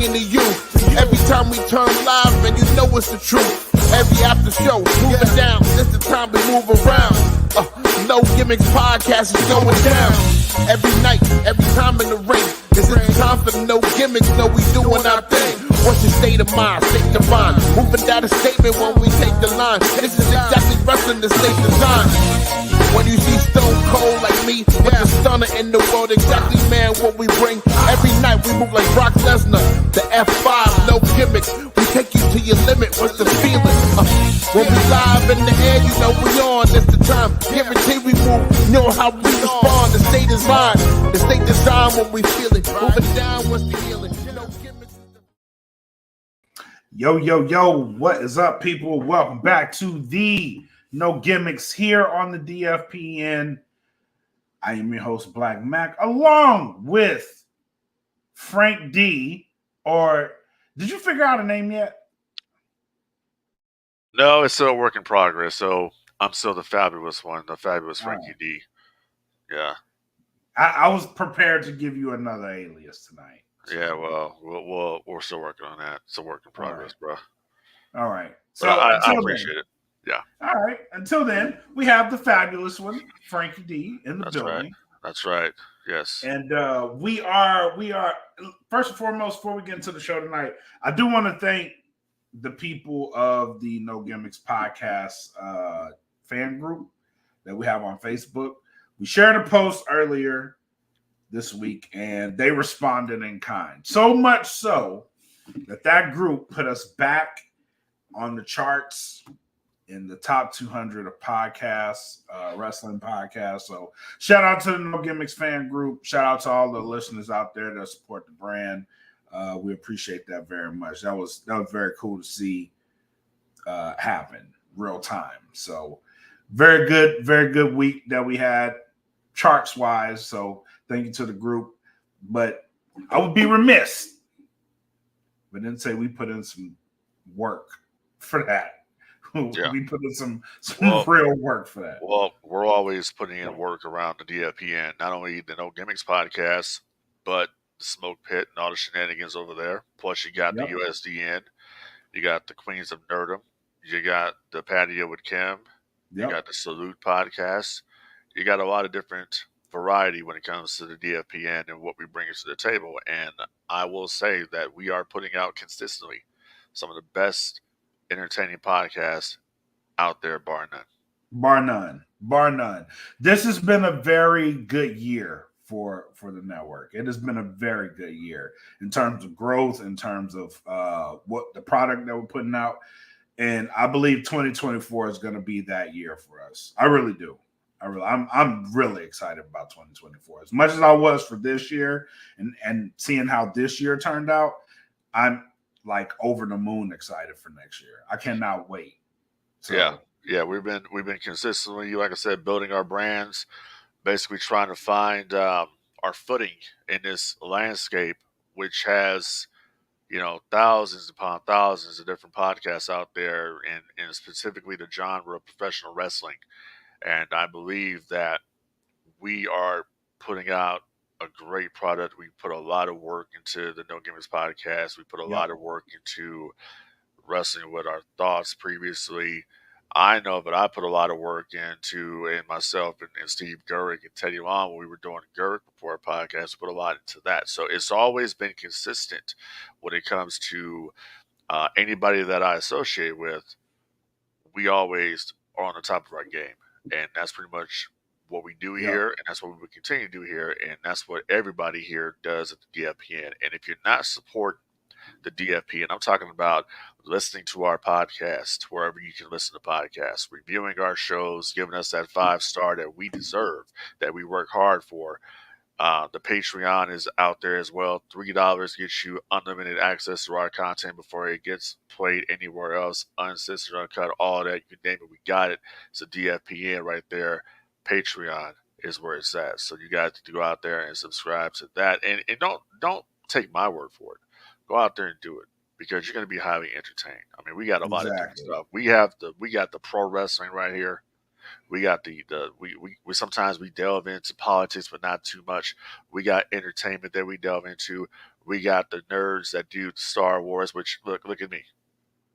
singing to you. Every time we turn live, man, you know it's the truth. Every after show, moving down, it's the time to move around. No Gimmicks podcast is going down. Every night, every time in the ring. This is time for no gimmicks, no, we doing our thing. What's your state of mind? State divine. Moving down a statement when we take the line. This is exactly wrestling the state design. When you see Stone Cold like me, with the stunner in the world, exactly, man, what we bring. Every night we move like Brock Lesnar, the F5, no gimmicks. We take you to your limit, what's the feeling? When we live in the air, you know we on, it's the time. Guarantee we move, you know how we respond. The state design, the state design when we feel it. Moving down, what's the healing? No gimmicks. Yo, what is up, people? Welcome back to the No Gimmicks here on the DFPN. I am your host, Black Mac, along with Frank D. Or did you figure out a name yet? No, it's still a work in progress. So I'm still the fabulous one, the fabulous Frankie D. Yeah. I was prepared to give you another alias tonight. So. Yeah, well, we're still working on that. It's a work in progress, bro. All right. So I appreciate it. Yeah. All right. Until then, we have the fabulous one, Frankie D, in the building. Right. That's right. Yes. And we are first and foremost, before we get into the show tonight, I do want to thank the people of the No Gimmicks podcast fan group that we have on Facebook. We shared a post earlier this week, and they responded in kind. So much so that group put us back on the charts in the top 200 of podcasts, wrestling podcasts. So shout out to the No Gimmicks fan group. Shout out to all the listeners out there that support the brand. We appreciate that very much. That was very cool to see happen real time. So very good week that we had charts wise. So thank you to the group. But I would be remiss but didn't say we put in some work for that. Yeah. We put in some real work for that. Well, we're always putting in work around the DFPN, not only the No Gimmicks podcast, but the Smoke Pit and all the shenanigans over there. Plus, you got the USDN, you got the Queens of Nerdom, you got the Patio with Kim, you got the Salute podcast. You got a lot of different variety when it comes to the DFPN and what we bring to the table. And I will say that we are putting out consistently some of the best entertaining podcasts out there, bar none. Bar none. This has been a very good year for the network. It has been a very good year in terms of growth, in terms of what the product that we're putting out. And I believe 2024 is going to be that year for us. I really do. I'm really excited about 2024. As much as I was for this year and seeing how this year turned out, I'm like over the moon excited for next year. I cannot wait. So, yeah, we've been consistently, like I said, building our brands, basically trying to find our footing in this landscape, which has, thousands upon thousands of different podcasts out there, and specifically the genre of professional wrestling. And I believe that we are putting out a great product. We put a lot of work into the No Gimmicks podcast. We put a lot of work into wrestling with our thoughts previously. I know that I put a lot of work into, and myself and Steve Gurrick and Teddy Long, when we were doing Gurrick before our podcast, put a lot into that. So it's always been consistent when it comes to anybody that I associate with. We always are on the top of our game. And that's pretty much what we do here, and that's what we will continue to do here, and that's what everybody here does at the DFPN. And if you're not supporting the DFPN, I'm talking about listening to our podcast wherever you can listen to podcasts, reviewing our shows, giving us that 5-star that we deserve, that we work hard for. The Patreon is out there as well. $3 gets you unlimited access to our content before it gets played anywhere else. Uncensored, uncut, all that. You name it, we got it. It's a DFPN right there. Patreon is where it's at. So you got to go out there and subscribe to that. And don't take my word for it. Go out there and do it, because you're going to be highly entertained. I mean, we got a lot of different stuff. We got the pro wrestling right here. We got we sometimes we delve into politics, but not too much. We got entertainment that we delve into, We got the nerds that do Star Wars, which look at me.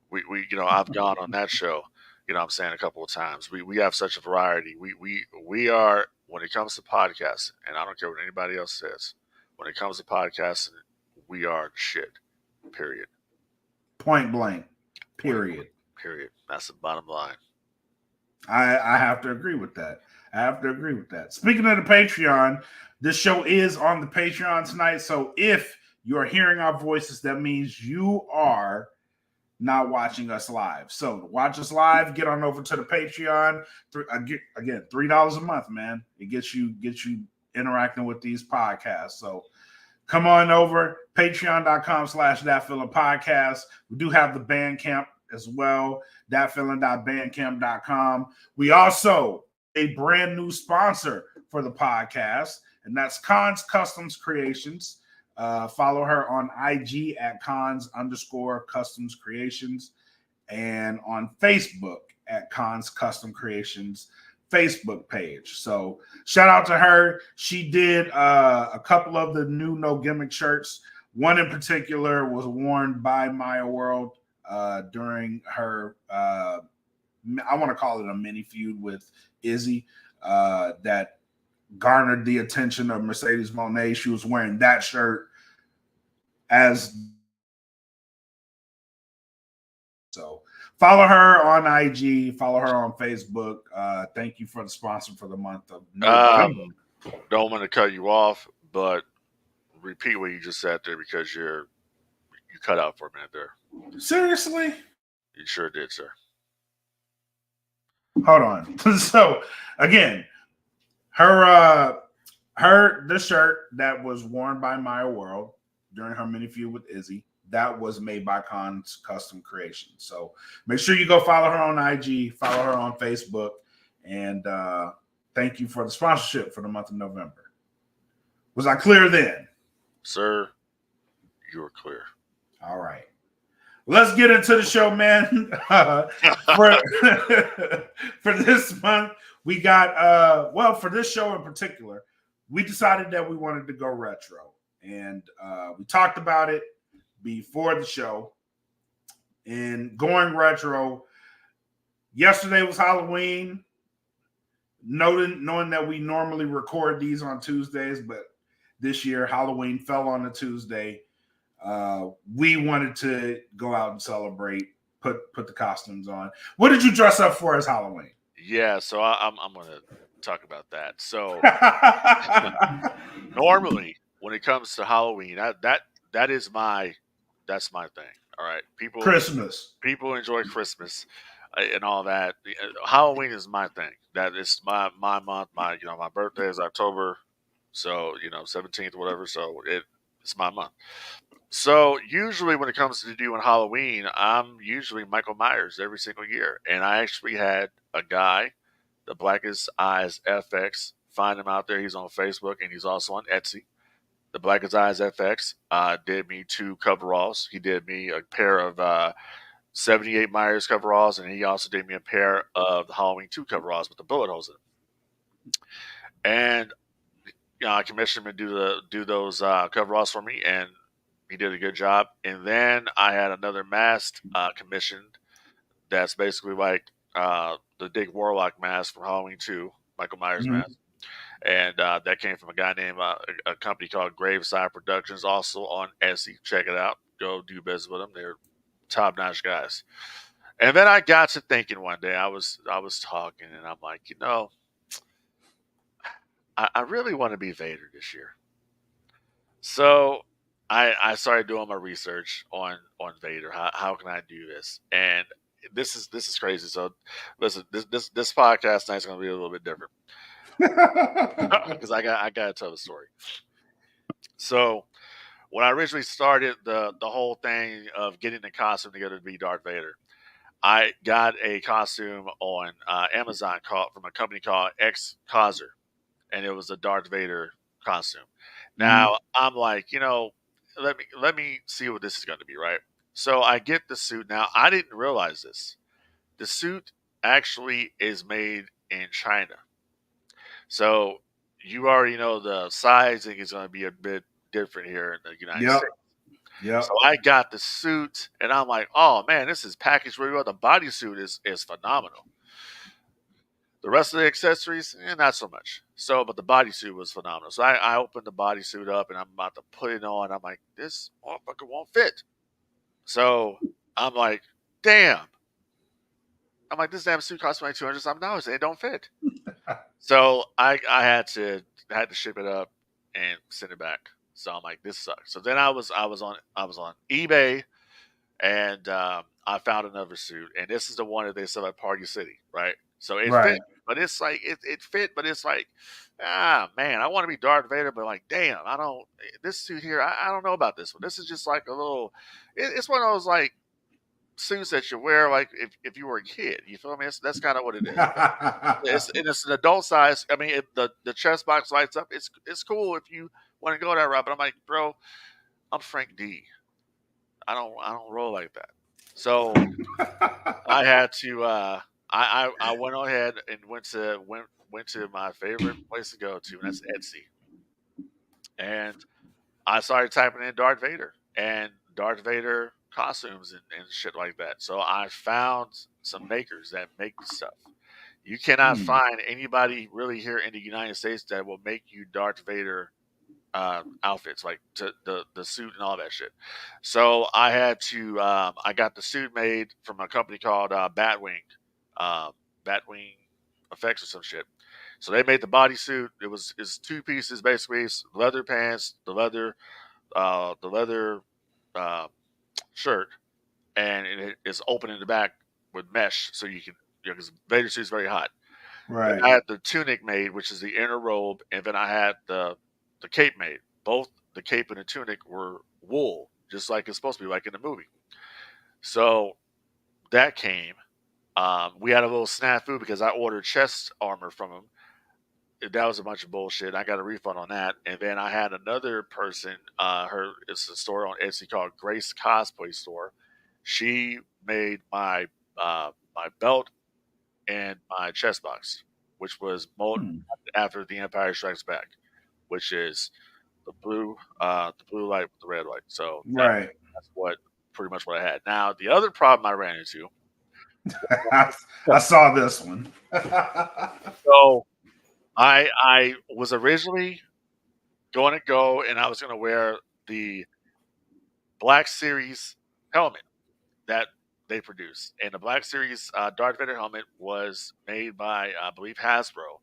We I've gone on that show. I'm saying a couple of times. We have such a variety. We are, when it comes to podcasting, and I don't care what anybody else says. When it comes to podcasting, we are shit. Period. Point blank. Period. Period. That's the bottom line. I have to agree with that. Speaking of the Patreon, this show is on the Patreon tonight. So if you're hearing our voices, that means you are not watching us live. So to watch us live, get on over to the Patreon. Again, $3 a month, man. It gets you interacting with these podcasts. So come on over, patreon.com/thatfeelingpodcast. We do have the Bandcamp as well, thatfeeling.bandcamp.com. We also a brand new sponsor for the podcast, and that's Cons Customs Creations. Follow her on IG at Cons_Customs Creations, and on Facebook at Cons Custom Creations Facebook page. So shout out to her. She did a couple of the new No Gimmick shirts. One in particular was worn by Maya World during her, I want to call it a mini feud with Izzy that garnered the attention of Mercedes Moné. She was wearing that shirt so follow her on IG, follow her on Facebook. Thank you for the sponsor for the month of November. Don't want to cut you off, but repeat what you just said there, because you cut out for a minute there. Seriously? You sure did, sir. Hold on. So again, this shirt that was worn by Maya World during her mini feud with Izzy, that was made by Cons Custom Creations. So make sure you go follow her on IG, follow her on Facebook, and thank you for the sponsorship for the month of November. Was I clear then? Sir, you were clear. All right. Let's get into the show, man. For this month, we got, for this show in particular, we decided that we wanted to go retro. And we talked about it before the show. And going retro, yesterday was Halloween. Knowing that we normally record these on Tuesdays, but this year Halloween fell on a Tuesday. We wanted to go out and celebrate, put the costumes on. What did you dress up for as Halloween? Yeah, so I'm going to talk about that. So normally when it comes to Halloween, that's my thing. All right, people enjoy Christmas and all that. Halloween is my thing. That is my month. My birthday is October, so 17th, whatever. So it's my month. So usually when it comes to doing Halloween, I'm usually Michael Myers every single year. And I actually had a guy, the Blackest Eyes FX, find him out there. He's on Facebook and he's also on Etsy. The Blackest Eyes FX did me 2 coveralls. He did me a pair of 78 Myers coveralls, and he also did me a pair of the Halloween 2 coveralls with the bullet holes in them. And I commissioned him to do those coveralls for me, and he did a good job. And then I had another mask commissioned that's basically like the Dick Warlock mask from Halloween 2, Michael Myers mask. And that came from a guy named a company called Graveside Productions, also on Etsy. Check it out. Go do business with them. They're top-notch guys. And then I got to thinking one day, I was talking, and I'm like, I really want to be Vader this year. So I started doing my research on Vader. How can I do this? And this is crazy. So listen, this podcast tonight is going to be a little bit different because I got to tell the story. So when I originally started the whole thing of getting the costume together to be Darth Vader, I got a costume on Amazon from a company called X Causer, and it was a Darth Vader costume. Now I'm like, let me see what this is going to be, right? So I get the suit. Now I didn't realize this. The suit actually is made in China. So you already know the sizing is going to be a bit different here in the United States. Yep. So I got the suit, and I'm like, oh man, this is packaged really well. The bodysuit is phenomenal. The rest of the accessories, not so much. So, but the bodysuit was phenomenal. So I opened the bodysuit up, and I'm about to put it on. I'm like, this motherfucker won't fit. So I'm like, damn. I'm like, this damn suit cost me like $200 and it don't fit. So I had to ship it up and send it back. So I'm like, this sucks. So then I was on eBay, and I found another suit, and this is the one that they sell at Party City, right? So it Right. fit, but it's like it fit, but it's like, man, I want to be Darth Vader, but like, damn, I don't. This suit here, I don't know about this one. This is just like a little. It's one of those like suits that you wear like if you were a kid. You feel me? That's kind of what it is. It's an adult size. I mean, the chest box lights up. It's cool if you want to go that route. But I'm like, bro, I'm Frank D. I don't roll like that. So I had to. I went ahead and went to my favorite place to go to, and that's Etsy. And I started typing in Darth Vader and Darth Vader costumes and shit like that. So I found some makers that make the stuff. You cannot find anybody really here in the United States that will make you Darth Vader outfits, like the suit and all that shit. So I had to. I got the suit made from a company called uh, Batwing Effects or some shit. So they made the bodysuit. It's two pieces basically: it's leather pants, the leather uh, shirt, and it is open in the back with mesh, so you can, because Vader suit's very hot. Then Right. I had the tunic made, which is the inner robe, and then I had the cape made. Both the cape and the tunic were wool, just like it's supposed to be, like in the movie. So that came. We had a little snafu because I ordered chest armor from him. That was a bunch of bullshit. I got a refund on that, and then I had another person. It's a store on Etsy called Grace Cosplay Store. She made my belt and my chest box, which was molded after The Empire Strikes Back, which is the blue light with the red light. So Right. that's what pretty much what I had. Now the other problem I ran into. I saw this one. So I was originally going to go and I was going to wear the Black Series helmet that they produced, and the Black Series Darth Vader helmet was made by I believe Hasbro,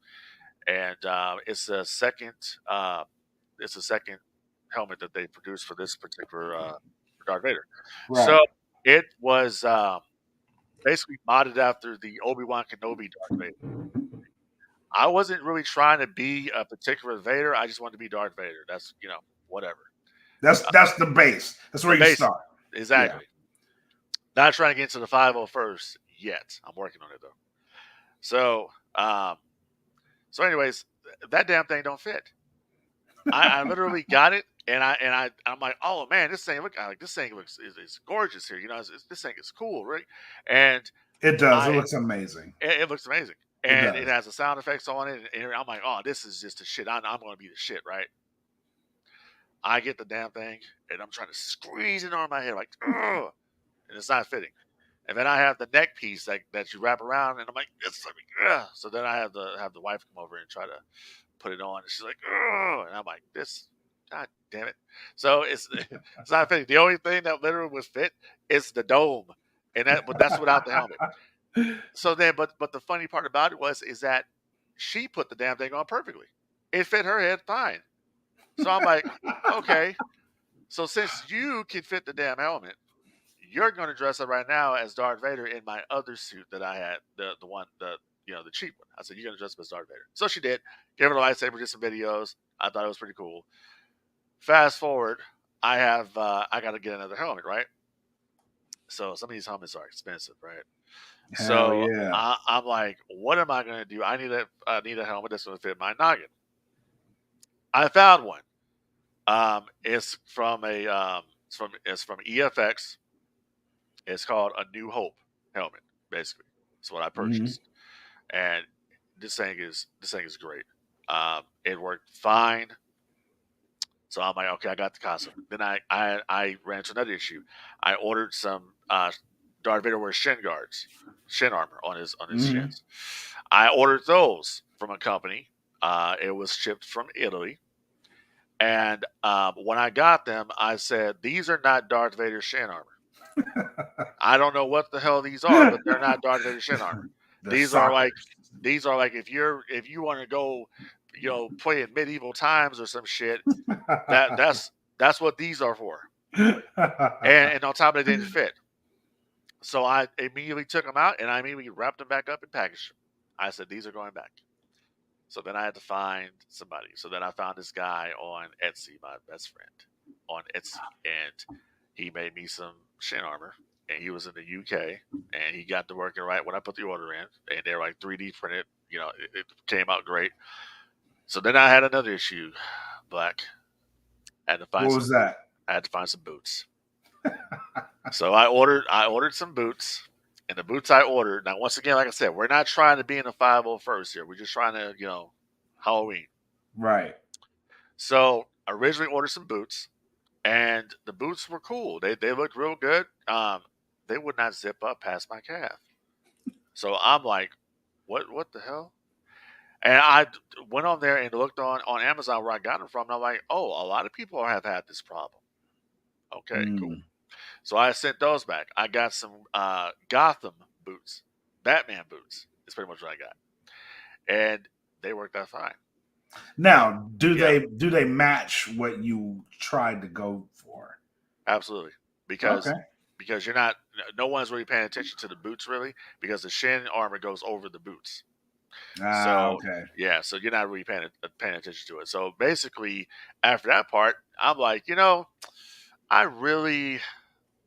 and it's a second helmet that they produced for this particular for Darth Vader. Right. So it was basically modded after the Obi-Wan Kenobi Darth Vader. I wasn't really trying to be a particular Vader. I just wanted to be Darth Vader. That's whatever. That's the base. That's where The you basic, start. exactly. Not trying to get into the 501st yet. I'm working on it though. So, anyways, that damn thing don't fit. I literally got it, and I'm like, oh man, this thing looks is gorgeous here. This thing is cool, right? And It does. It I looks amazing. it looks amazing, It and it does. has the sound effects on it, and I'm like, oh, this is just the shit. I'm going to be the shit, right? I get the damn thing, and I'm trying to squeeze it on my head, like, ugh, and it's not fitting. And then I have the neck piece that you wrap around, and I'm like, it's like, ugh. So then I have the wife come over and try to put it on, and she's like, ugh, and I'm like, this, god damn it. So it's not fitting. The only thing that literally would fit is the dome, but that's without the helmet. So then, but the funny part about it is that she put the damn thing on perfectly. It fit her head fine. So I'm like, okay. So since you can fit the damn helmet, you're going to dress up right now as Darth Vader in my other suit that I had, the one, the cheap one. I said, you're going to dress up as Darth Vader. So she did. Gave her the lightsaber, did some videos. I thought it was pretty cool. Fast forward, I got to get another helmet, right? So some of these helmets are expensive, right? Hell So yeah. I'm like, what am I going to do? I need a helmet that's going to fit my noggin. I found one. It's from it's from EFX. It's called a New Hope helmet, basically. That's what I purchased, and this thing is great. It worked fine. So I'm like, okay, I got the costume. Then I ran into another issue. I ordered some Darth Vader wears shin guards, shin armor on his Mhm. shins. I ordered those from a company. It was shipped from Italy. And when I got them, I said, these are not Darth Vader shin armor. I don't know what the hell these are, but they're not Darth Vader shin armor. The These are soccer. like if you want to go, play in medieval times or some shit. That's what these are for. And on top of it, they didn't fit. So I immediately took them out and I immediately wrapped them back up and packaged them. I said, these are going back. So then I had to find somebody. So then I found this guy on Etsy, my best friend on Etsy, and he made me some shin armor. And he was in the UK, and he got to working right when I put the order in, and they were like 3D printed. It came out great. So then I had another issue, Black. I had to find What some. was that? I had to find some boots. So I ordered some boots, and the boots I ordered. Now, once again, like I said, we're not trying to be in the 501st here. We're just trying to, Halloween. Right. So I originally ordered some boots, and the boots were cool. They looked real good. They would not zip up past my calf. So I'm like, what the hell? And I went on there and looked on Amazon where I got them from. And I'm like, oh, a lot of people have had this problem. Okay, cool. Mm. So I sent those back. I got some Gotham boots, Batman boots. Is pretty much what I got, and they worked out fine. Now, do Yeah. they match what you tried to go for? Absolutely, because you're not. No one's really paying attention to the boots really, because the shin armor goes over the boots. So Okay. yeah, so you're not really paying attention to it. So basically, after that part, I'm like, I really,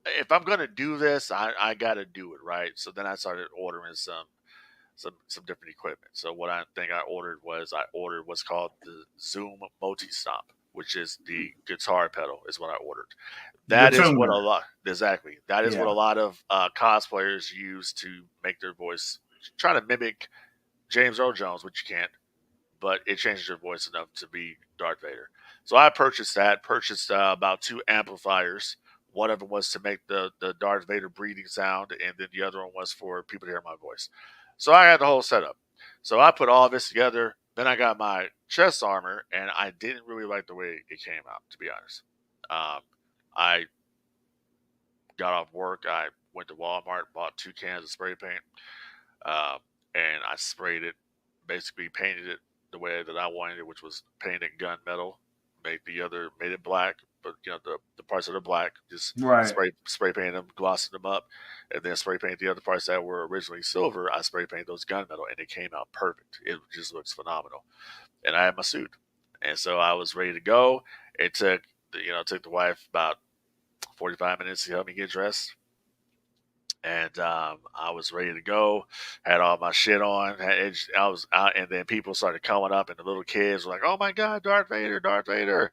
if I'm gonna do this, I gotta do it right. So then I started ordering some different equipment. So what I think I ordered what's called the Zoom Multi Stomp, which is the guitar pedal, is what I ordered. That is what a tuner. lot exactly. That is what a Yeah. lot of cosplayers use to make their voice, try to mimic James Earl Jones, which you can't, but it changes your voice enough to be Darth Vader. So I purchased that. Purchased about 2 amplifiers. One of them was to make the Darth Vader breathing sound, and then the other one was for people to hear my voice. So I had the whole setup. So I put all this together. Then I got my chest armor, and I didn't really like the way it came out, to be honest. I got off work. I went to Walmart, bought 2 cans of spray paint, uh, and I sprayed it, basically painted it the way that I wanted it, which was painted gunmetal. Made it black, but the parts that are black, just Right. spray paint them, glossing them up, and then spray paint the other parts that were originally silver. I spray painted those gunmetal, and it came out perfect. It just looks phenomenal. And I had my suit, and so I was ready to go. It took the wife about 45 minutes to help me get dressed. And I was ready to go. Had all my shit on. I was out, and then people started coming up, and the little kids were like, "Oh my God, Darth Vader, Darth Vader!"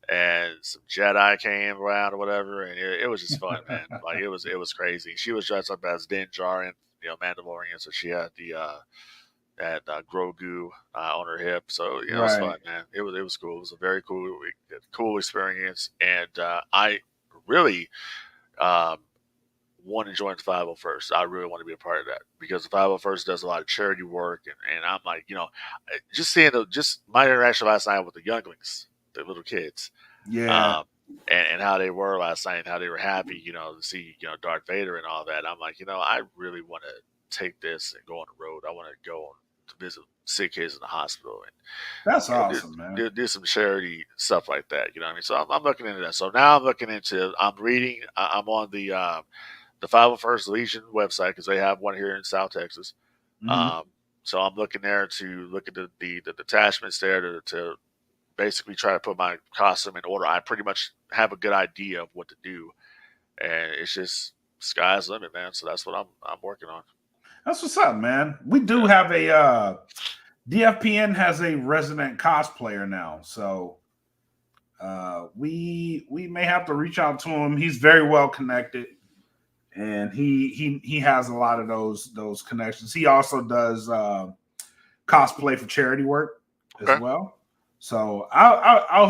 And some Jedi came around or whatever, and it was just fun, man. Like it was crazy. She was dressed up as Din Djarin, Mandalorian, so she had the Grogu on her hip. So it was fun, man. It was cool. It was a very cool experience, and I really. Want to join the 501st. I really want to be a part of that because the 501st does a lot of charity work, and I'm like, just seeing just my interaction last night with the younglings, the little kids, Yeah. And how they were last night and how they were happy, to see Darth Vader and all that. I'm like, I really want to take this and go on the road. I want to go to visit sick kids in the hospital and That's awesome, man. do some charity stuff like that. You know what I mean? So I'm looking into that. So now I'm reading. I'm on the 501st Legion website because they have one here in South Texas. Mhm. So I'm looking there to look at the detachments there to basically try to put my costume in order. I pretty much have a good idea of what to do, and it's just sky's the limit, man. So that's what I'm working on. That's what's up, man. We do have a DFPN has a resident cosplayer now, so we may have to reach out to him. He's very well connected, and he has a lot of those connections. He also does cosplay for charity work as well. So I'll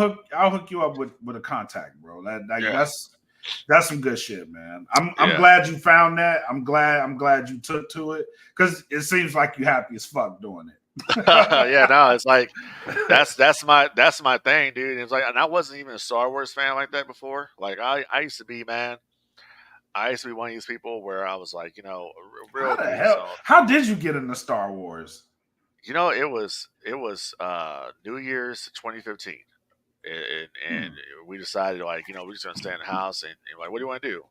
hook you up with a contact, bro. That's some good shit, man. I'm glad you found that. I'm glad you took to it because it seems like you're happy as fuck doing it. Yeah, no, it's like that's my thing, dude. It's like, and I wasn't even a Star Wars fan like that before. Like I used to be, man. I used to be one of these people where I was like, real How the dude. hell? So How did you get into Star Wars? it was New Year's 2015, and we decided like, we're just gonna stay in the house and like, what do you want to do?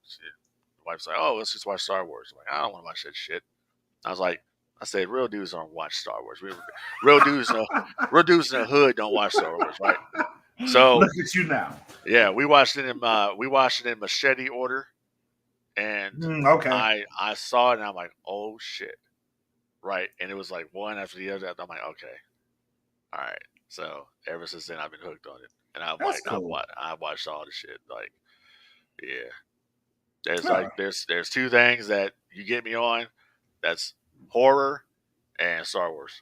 My wife's like, oh, let's just watch Star Wars. I'm like, I don't want to watch that shit. I said, real dudes don't watch Star Wars. Real dudes, real dudes in the hood don't watch Star Wars, right? So look at you now. Yeah, we watched it in machete order, and Okay. I saw it and I'm like, oh shit, right? And it was like one after the other. I'm like, okay, all right. So ever since then, I've been hooked on it, and That's cool. I watched all the shit. Like, yeah, there's two things that you get me on. That's horror and Star Wars.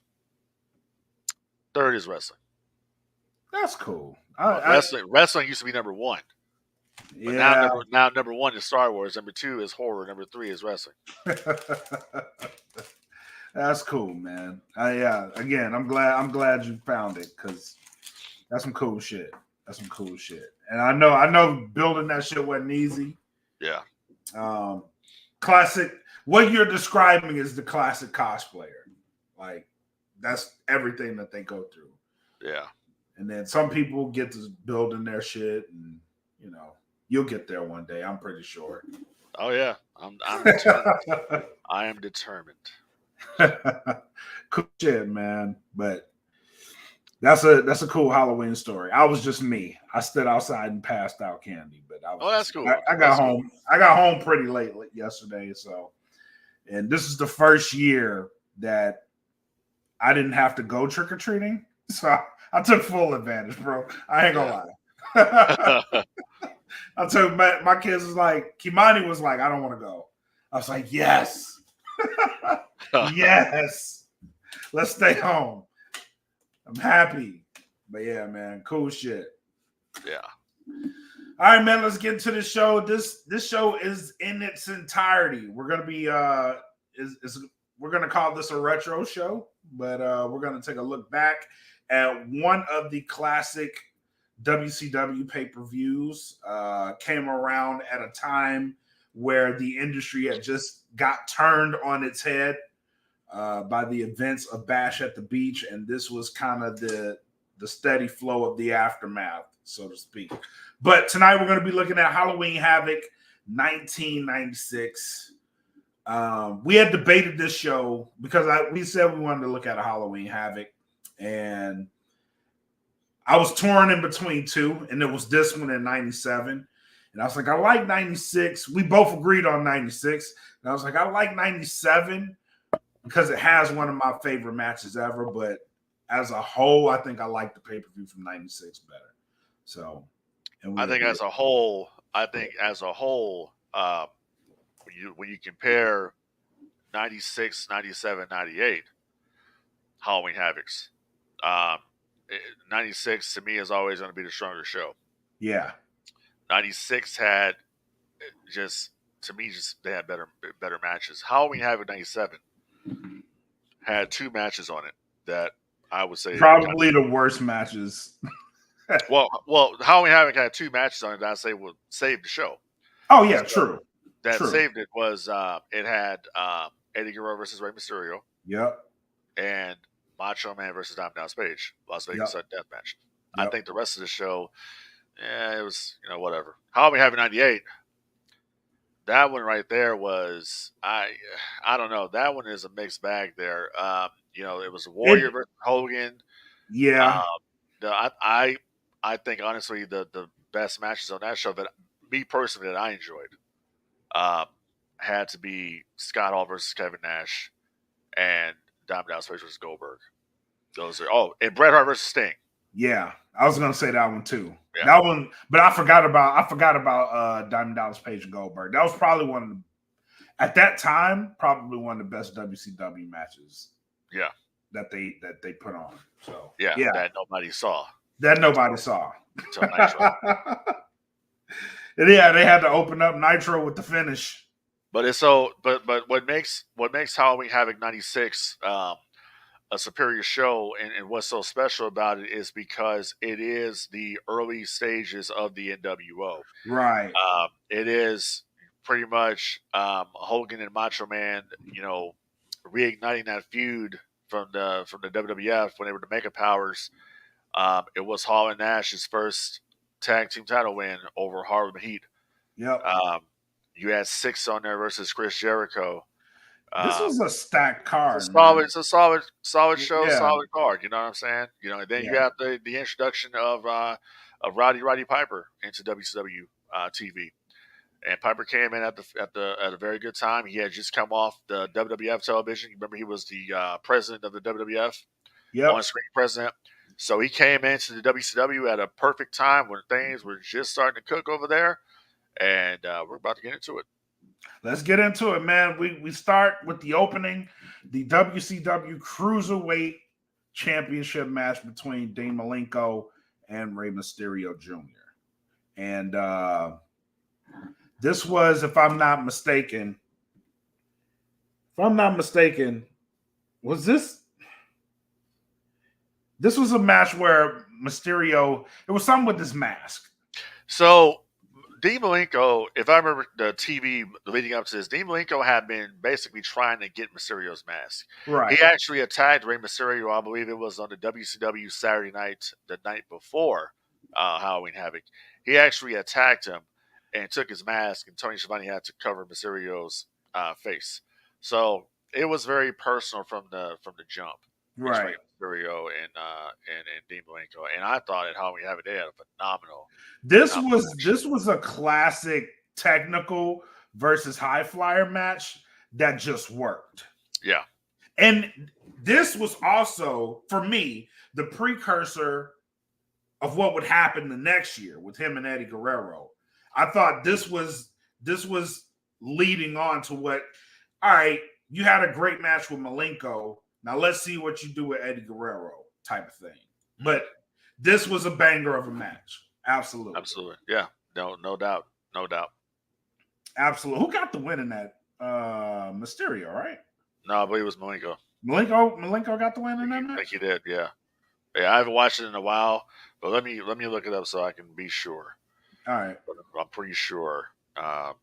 Third is wrestling. That's cool. Wrestling used to be number one. But now number one is Star Wars. Number two is horror. Number three is wrestling. That's cool, man. Again, I'm glad you found it because that's some cool shit. And I know building that shit wasn't easy. Yeah. Classic. What you're describing is the classic cosplayer. Like that's everything that they go through. Yeah. And then some people get to building their shit, and you'll get there one day. I'm pretty sure. Oh yeah, I'm determined. I am determined. Cool shit, man. But that's a cool Halloween story. I was just me. I stood outside and passed out candy, but that's cool. I got home. Cool. I got home pretty late yesterday, so. And this is the first year that I didn't have to go trick or treating, so I took full advantage, bro. I ain't gonna lie. I told my kids was like, Kimani was like, I don't want to go. I was like, yes. Yes. Let's stay home. I'm happy. But yeah, man, cool shit. Yeah. All right, man, let's get into the show. This show is in its entirety. We're gonna be we're gonna call this a retro show, but we're gonna take a look back at one of the classic WCW pay-per-views. Came around at a time where the industry had just got turned on its head by the events of Bash at the Beach, and this was kind of the steady flow of the aftermath, so to speak. But tonight we're going to be looking at Halloween Havoc 1996. We had debated this show because we said we wanted to look at a Halloween Havoc, and I was torn in between two, and it was this one in 97. And I was like, I like 96. We both agreed on 96. And I was like, I like 97 because it has one of my favorite matches ever. But as a whole, I think I like the pay-per-view from 96 better. So, I think as a whole, when you compare 96, 97, 98 Halloween Havocs, 96 to me is always going to be the stronger show. Yeah. 96 had they had better matches. Halloween Havoc 97 had two matches on it that I would say probably the worst matches. well, Halloween Havoc had two matches on it that I say would save the show. Oh yeah, true. That saved it was it had Eddie Guerrero versus Rey Mysterio. Yep. And Macho Man versus Diamond Dallas Page, Las Vegas Sudden Death match. Yep. I think the rest of the show, it was whatever. Halloween Havoc 98. That one right there was I don't know. That one is a mixed bag there. It was Warrior versus Hogan. Yeah. I think honestly the best matches on that show that me personally that I enjoyed had to be Scott Hall versus Kevin Nash and Diamond Dallas Page versus Goldberg. Those are and Bret Hart versus Sting. Yeah, I was gonna say that one too. Yeah. That one, but I forgot about Diamond Dallas Page and Goldberg. That was probably at that time, probably one of the best WCW matches. Yeah, that they put on. So yeah, that nobody saw. That nobody saw. Until Nitro. And yeah, they had to open up Nitro with the finish. But it's so but what makes Halloween Havoc 96 a superior show, and what's so special about it is because it is the early stages of the NWO. Right. It is pretty much Hogan and Macho Man, reigniting that feud from the WWF when they were the Mega Powers. It was Hall and Nash's first tag team title win over Harlem Heat. Yep. You had Six on there versus Chris Jericho. This was a stacked card. It's a solid show, Yeah. solid card. You know what I'm saying? And then you have the introduction of Roddy Piper into WCW TV, and Piper came in at a very good time. He had just come off the WWF television. You remember he was the president of the WWF, on-screen president. So he came into the WCW at a perfect time when things were just starting to cook over there, and we're about to get into it. Let's get into it, man. We start with the opening, the WCW Cruiserweight Championship match between Dean Malenko and Rey Mysterio Jr. And this was, if I'm not mistaken, was this was a match where Mysterio, it was something with this mask. So Dean Malenko, if I remember the TV leading up to this, Dean Malenko had been basically trying to get Mysterio's mask. Right. He actually attacked Rey Mysterio, I believe it was on the WCW Saturday night, the night before Halloween Havoc. He actually attacked him and took his mask, and Tony Schiavone had to cover Mysterio's face. So it was very personal from the jump. Right. Mysterio and Dean Malenko, and I thought at Halloween Havoc they had a phenomenal. This was a classic technical versus high flyer match that just worked. Yeah. And this was also, for me, the precursor of what would happen the next year with him and Eddie Guerrero. I thought this was leading on to what, all right, you had a great match with Malenko. Now let's see what you do with Eddie Guerrero type of thing. But this was a banger of a match. Absolutely. Absolutely. Yeah. No doubt. Absolutely. Who got the win in that? Mysterio, right? No, I believe it was Malenko. Malenko got the win in that match? I think he did, yeah. Yeah, I haven't watched it in a while, but let me look it up so I can be sure. All right. But I'm pretty sure. It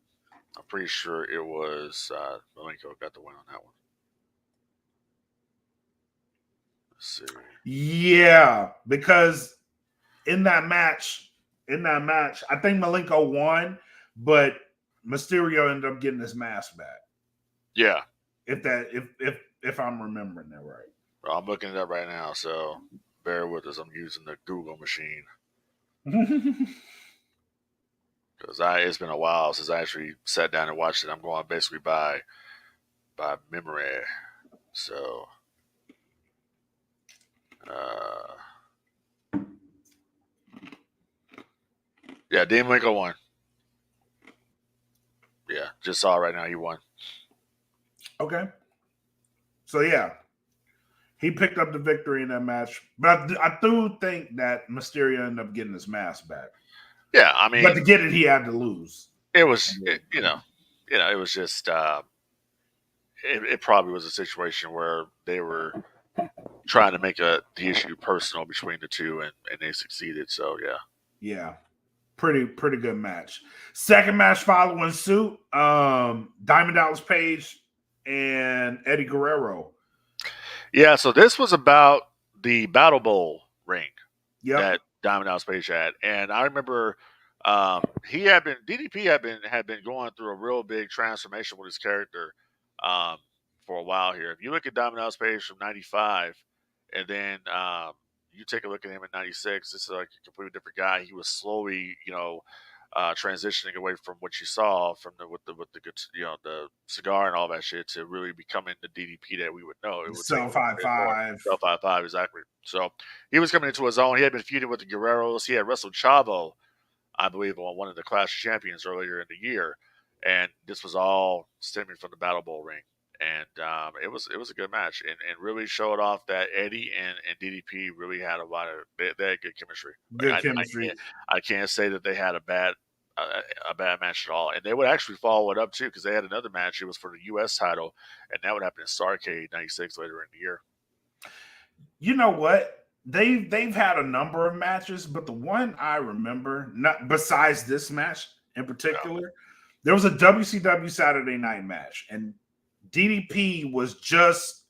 was Malenko got the win on that one. Let's see. Yeah, because in that match, I think Malenko won, but Mysterio ended up getting his mask back. Yeah. If I'm remembering that right. Well, I'm looking it up right now, so bear with us. I'm using the Google machine. Because it's been a while since I actually sat down and watched it. I'm going basically by memory. So yeah, Dean Malenko won. Yeah, just saw it right now. He won. Okay. So yeah, he picked up the victory in that match, but I do think that Mysterio ended up getting his mask back. Yeah, I mean, but to get it, he had to lose. It was, it was just. It probably was a situation where they were trying to make the issue personal between the two, and they succeeded. So yeah. Yeah. Pretty good match. Second match following suit, Diamond Dallas Page and Eddie Guerrero. Yeah, so this was about the Battle Bowl ring that Diamond Dallas Page had, and I remember DDP had been going through a real big transformation with his character for a while here. If you look at Diamond Dallas Page from '95, and then you take a look at him in '96, it's like a completely different guy. He was slowly, transitioning away from what you saw from the cigar and all that shit to really becoming the DDP that we would know. It would Cell 5-5, exactly. So he was coming into his own. He had been feuding with the Guerreros. He had wrestled Chavo, I believe, on one of the Clash of Champions earlier in the year, and this was all stemming from the Battle Bowl ring. and it was a good match, and really showed off that Eddie and DDP really had a lot of they had good chemistry. Good Like, chemistry. I can't say that they had a bad match at all, and they would actually follow it up too because they had another match. It was for the U.S. title, and that would happen in Starrcade '96 later in the year. You know what? They've had a number of matches, but the one I remember, not besides this match in particular, there was a WCW Saturday Night match, and DDP was just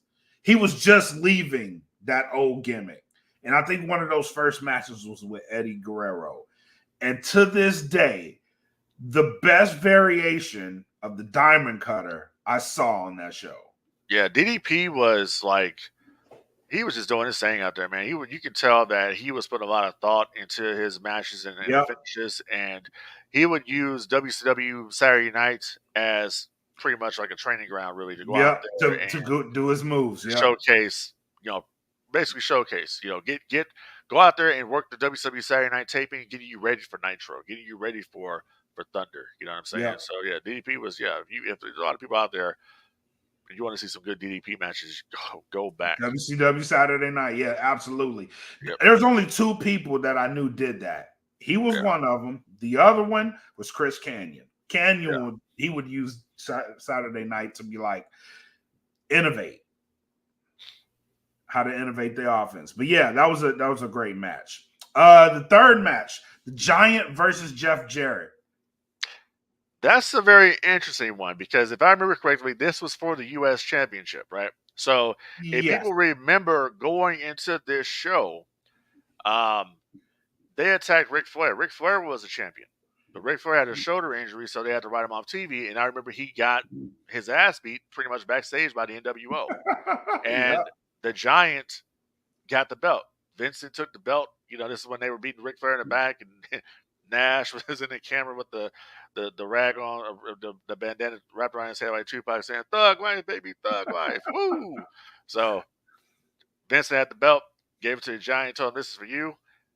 leaving that old gimmick. And I think one of those first matches was with Eddie Guerrero. And to this day, the best variation of the Diamond Cutter I saw on that show. Yeah, DDP was like, he was just doing his thing out there, man. You could tell that he was putting a lot of thought into his matches and finishes, and he would use WCW Saturday Night as pretty much like a training ground, really, to go out there to go do his moves, showcase, basically showcase, go out there and work the WCW Saturday Night taping, getting you ready for Nitro, getting you ready for Thunder. You know what I'm saying? Yeah. So yeah, DDP was if there's a lot of people out there, and you want to see some good DDP matches, go back. WCW Saturday Night, yeah, absolutely. Yep. There's only two people that I knew did that. He was one of them. The other one was Chris Kanyon. He would use Saturday Night to be like, innovate, how to innovate the offense. But yeah, that was a great match. The third match, the Giant versus Jeff Jarrett. That's a very interesting one because if I remember correctly, this was for the U.S. Championship, right? So if people remember going into this show, they attacked Ric Flair. Ric Flair was a champion, but Ric Flair had a shoulder injury, so they had to write him off TV. And I remember he got his ass beat pretty much backstage by the NWO. And the Giant got the belt. Vincent took the belt. This is when they were beating Ric Flair in the back, and Nash was in the camera with the rag on, the bandana wrapped around his head like Tupac saying, "Thug life, baby, thug life." Woo! So Vincent had the belt, gave it to the Giant, told him, "This is for you."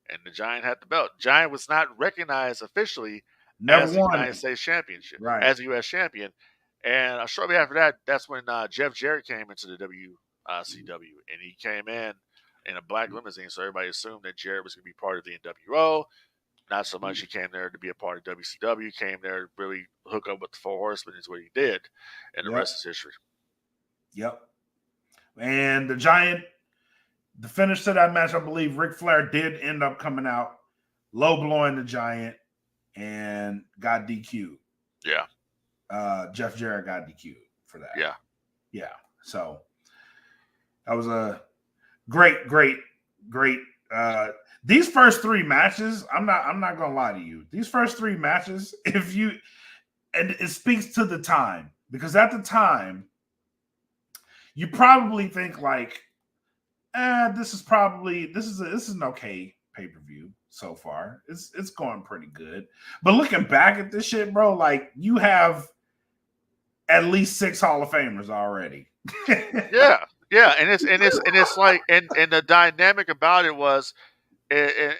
And the Giant had the belt. Giant was not recognized officially as the United States Championship, as a U.S. champion. And shortly after that, that's when Jeff Jarrett came into the WCW. And he came in a black limousine, so everybody assumed that Jarrett was going to be part of the NWO. Not so much he came there to be a part of WCW. Came there to really hook up with the Four Horsemen is what he did. And the rest is history. Yep. And the Giant, the finish to that match, I believe Ric Flair did end up coming out, low blowing the Giant, and got DQ'd. Yeah. Jeff Jarrett got DQ'd for that. Yeah. Yeah. So that was a great. These first three matches, I'm not gonna lie to you. These first three matches, and it speaks to the time, because at the time, you probably think like, this is an okay pay-per-view so far. It's going pretty good. But looking back at this shit, bro, like you have at least 6 Hall of Famers already. Yeah, and it's like, and the dynamic about it was, the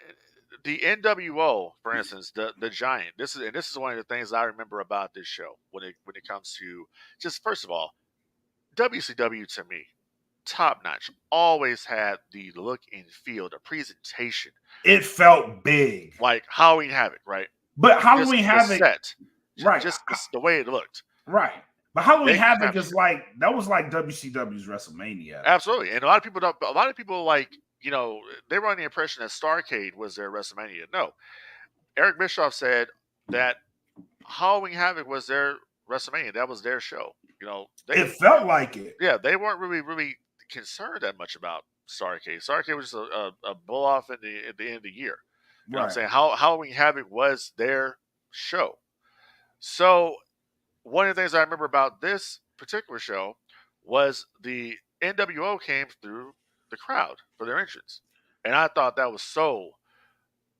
NWO, for instance, the Giant. This is one of the things I remember about this show when it comes to, just first of all, WCW to me, top notch. Always had the look and feel, the presentation. It felt big, like Halloween Havoc, right? But Halloween Havoc, right? Just the way it looked, right? But Halloween Havoc is that was like WCW's WrestleMania. Absolutely, and a lot of people like, they were on the impression that Starrcade was their WrestleMania. No, Eric Bischoff said that Halloween Havoc was their WrestleMania. That was their show. It felt like it. Yeah, they weren't really concerned that much about Starrcade. Starrcade was just a blow off at the end of the year. You know what I'm saying? Halloween Havoc was their show. So one of the things I remember about this particular show was the NWO came through the crowd for their entrance, and I thought that was so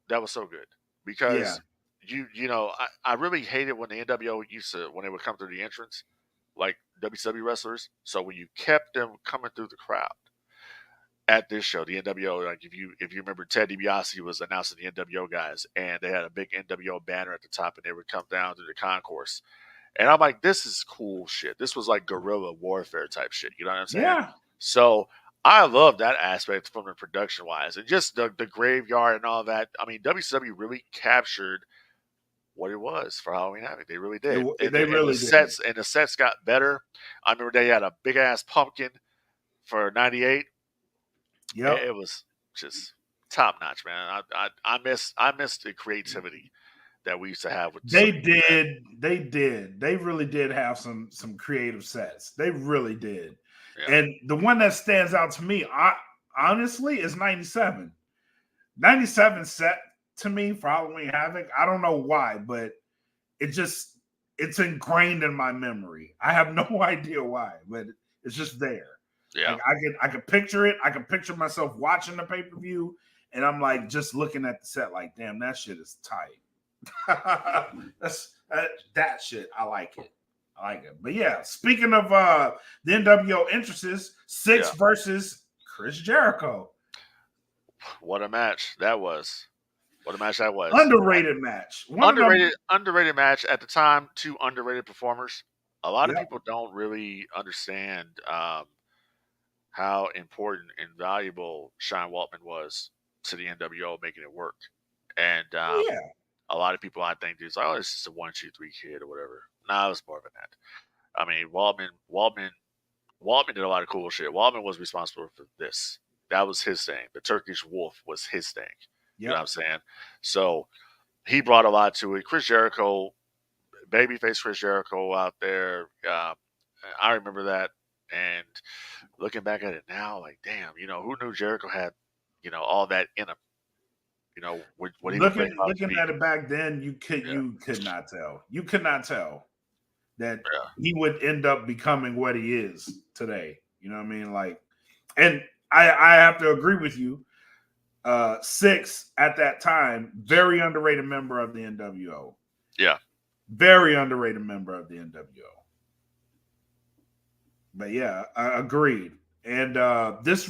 good because I really hated when the NWO when they would come through the entrance like WCW wrestlers. So when you kept them coming through the crowd at this show, the NWO, like if you remember, Ted DiBiase was announcing the NWO guys, and they had a big NWO banner at the top, and they would come down through the concourse, And I'm like, this is cool shit. This was like guerrilla warfare type shit. You know what I'm saying? Yeah. So I love that aspect from the production wise and just the graveyard and all that. I mean, WCW really captured what it was for Halloween Havoc. They really did. They And the really did. sets got better. I remember they had a big ass pumpkin for '98. Yep. It was just top notch, man. I miss the creativity that we used to have with They some of these events. did. They did. They really did have some creative sets. They really did. Yeah. And the one that stands out to me, honestly, is 97. 97 set to me for Halloween Havoc. I don't know why, but it's ingrained in my memory. I have no idea why, but it's just there. Yeah. Like I could picture it. I can picture myself watching the pay-per-view, and I'm like just looking at the set, like, damn, that shit is tight. That shit. I like it. But yeah, speaking of the NWO entrances, Six versus Chris Jericho. What a match that was. What a match that was. Underrated match. Underrated match at the time. Two underrated performers. A lot of people don't really understand how important and valuable Sean Waltman was to the NWO making it work. And a lot of people, I think, is like, oh, it's just a 1, 2, 3 kid or whatever. Nah, it was more than that. I mean, Waltman did a lot of cool shit. Waltman was responsible for this. That was his thing. The Turkish Wolf was his thing. You know what I'm saying? So he brought a lot to it. Chris Jericho, babyface Chris Jericho out there. I remember that. And looking back at it now, like, damn, who knew Jericho had, all that in him? What he looking at it back then, you could not tell. You could not tell that he would end up becoming what he is today. You know what I mean? Like, and I have to agree with you. Six at that time, very underrated member of the NWO. Yeah, very underrated member of the NWO. But yeah, agreed. And this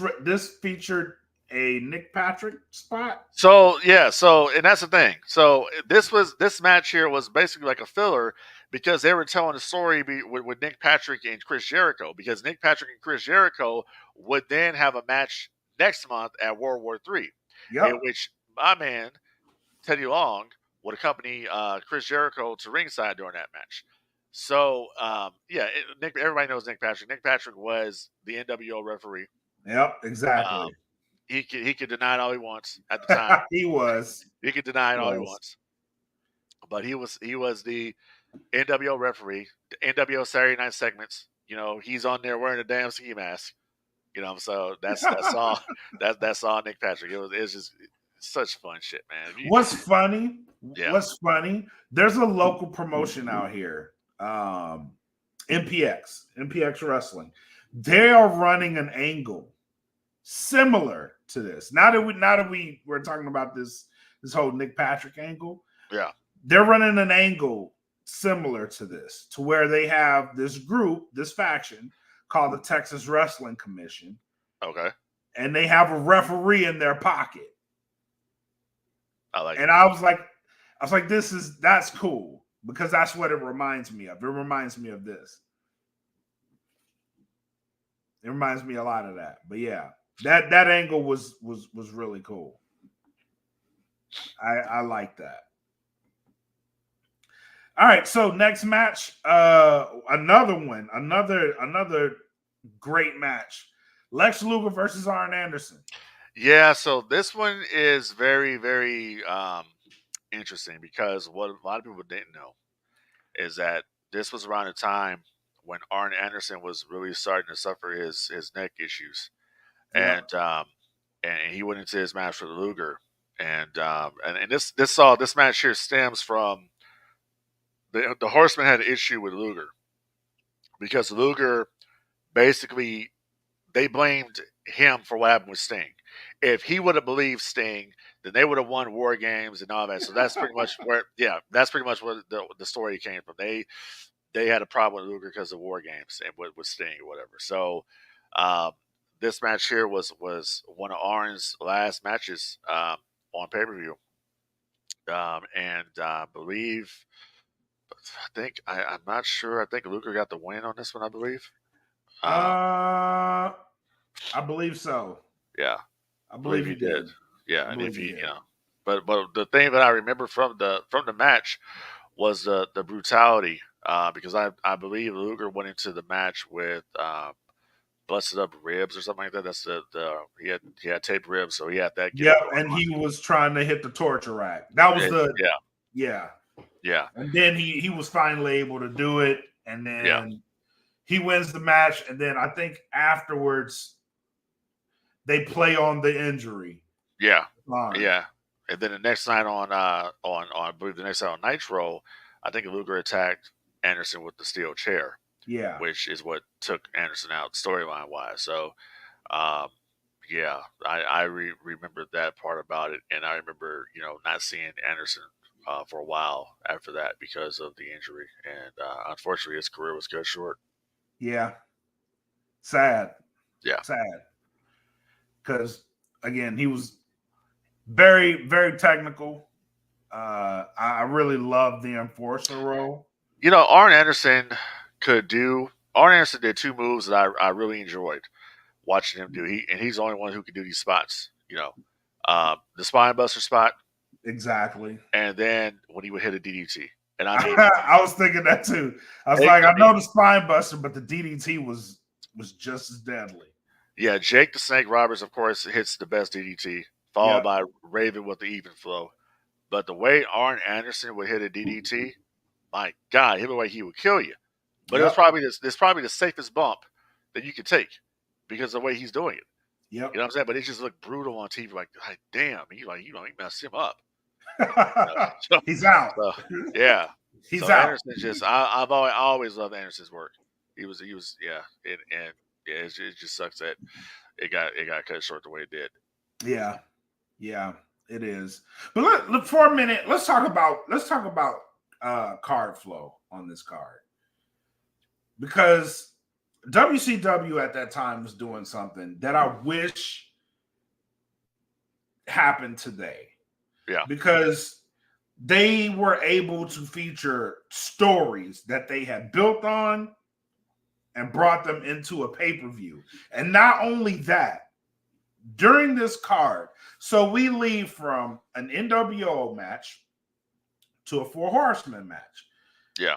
featured a Nick Patrick spot. So and that's the thing. So this match here was basically like a filler because they were telling a story with Nick Patrick and Chris Jericho, because Nick Patrick and Chris Jericho would then have a match next month at World War III, in which my man Teddy Long would accompany Chris Jericho to ringside during that match. So everybody knows Nick Patrick. Nick Patrick was the NWO referee. Yep, exactly. He could deny it all he wants at the time. He could deny it all he wants. But he was the NWO referee. The NWO Saturday night segments. He's on there wearing a damn ski mask. So that's all that's all Nick Patrick. It's just such fun shit, man. What's funny? There's a local promotion out here, MPX Wrestling. They are running an angle similar to this. Now that we're talking about this whole Nick Patrick angle. Yeah. They're running an angle similar to this, to where they have this group, this faction called the Texas Wrestling Commission. Okay. And they have a referee in their pocket. I like it. I was like, that's cool, because that's what it reminds me of. It reminds me of this. It reminds me a lot of that. But yeah, that angle was really cool. I like that. All right, so next match, another great match. Lex Luger versus Arn Anderson. Yeah, so this one is very, very interesting, because what a lot of people didn't know is that this was around the time when Arn Anderson was really starting to suffer his neck issues, and he went into his match for Luger, and this match here stems from the Horsemen had an issue with Luger, because Luger basically, they blamed him for what happened with Sting. If he would have believed Sting, then they would have won War Games and all that. So that's pretty much where the story came from. They had a problem with Luger because of War Games and with Sting or whatever. So this match here was one of Arn's last matches on pay-per-view. And I believe I'm not sure. I think Luger got the win on this one, I believe. I believe so. Yeah, I I believe believe he he did. did. Yeah, I and if believe he he, did. but the thing that I remember from the match was the brutality. Because I believe Luger went into the match with busted up ribs or something like that. That's he had taped ribs, so he had that Yep, gimmick going and on. he was trying to hit the torture rack. That was Yeah, yeah. yeah, And then he was finally able to do it, and yeah, then he wins the match, and then I think afterwards they play on the injury yeah, line. yeah. And then the next night on I believe the next night on Nitro, I think Luger attacked Anderson with the steel chair, Yeah. which is what took Anderson out storyline wise. So, um, yeah, I remember that part about it, and I remember not seeing Anderson for a while after that because of the injury, and unfortunately his career was cut short. Yeah. Sad. Yeah, Sad. Because again, he was very, very technical. I really love the enforcer role. Arn Anderson Arn Anderson did two moves that I really enjoyed watching him do. He's the only one who can do these spots. The spine buster spot, Exactly. and then when he would hit a DDT. And I mean, I was thinking that too. I was like, I know the spine buster, but the DDT was just as deadly. yeah, Jake the Snake Roberts, of course, hits the best DDT, followed by Raven with the even flow. But the way Arn Anderson would hit a DDT, my God, hit the way he would kill you. But Yep. it's probably the safest bump that you could take because of the way he's doing it. Yep. You know what I'm saying? But it just looked brutal on TV. Like damn, he messed him up. He's out. So, yeah. He's So out. Anderson just I always loved Anderson's work. He was yeah, and yeah, it just sucks that it got cut short the way it did. Yeah. Yeah, it is. But look for a minute. Let's talk about card flow on this card. Because WCW at that time was doing something that I wish happened today. Yeah. Because they were able to feature stories that they had built on and brought them into a pay-per-view. And not only that, during this card, so we leave from an NWO match to a Four Horsemen match. Yeah.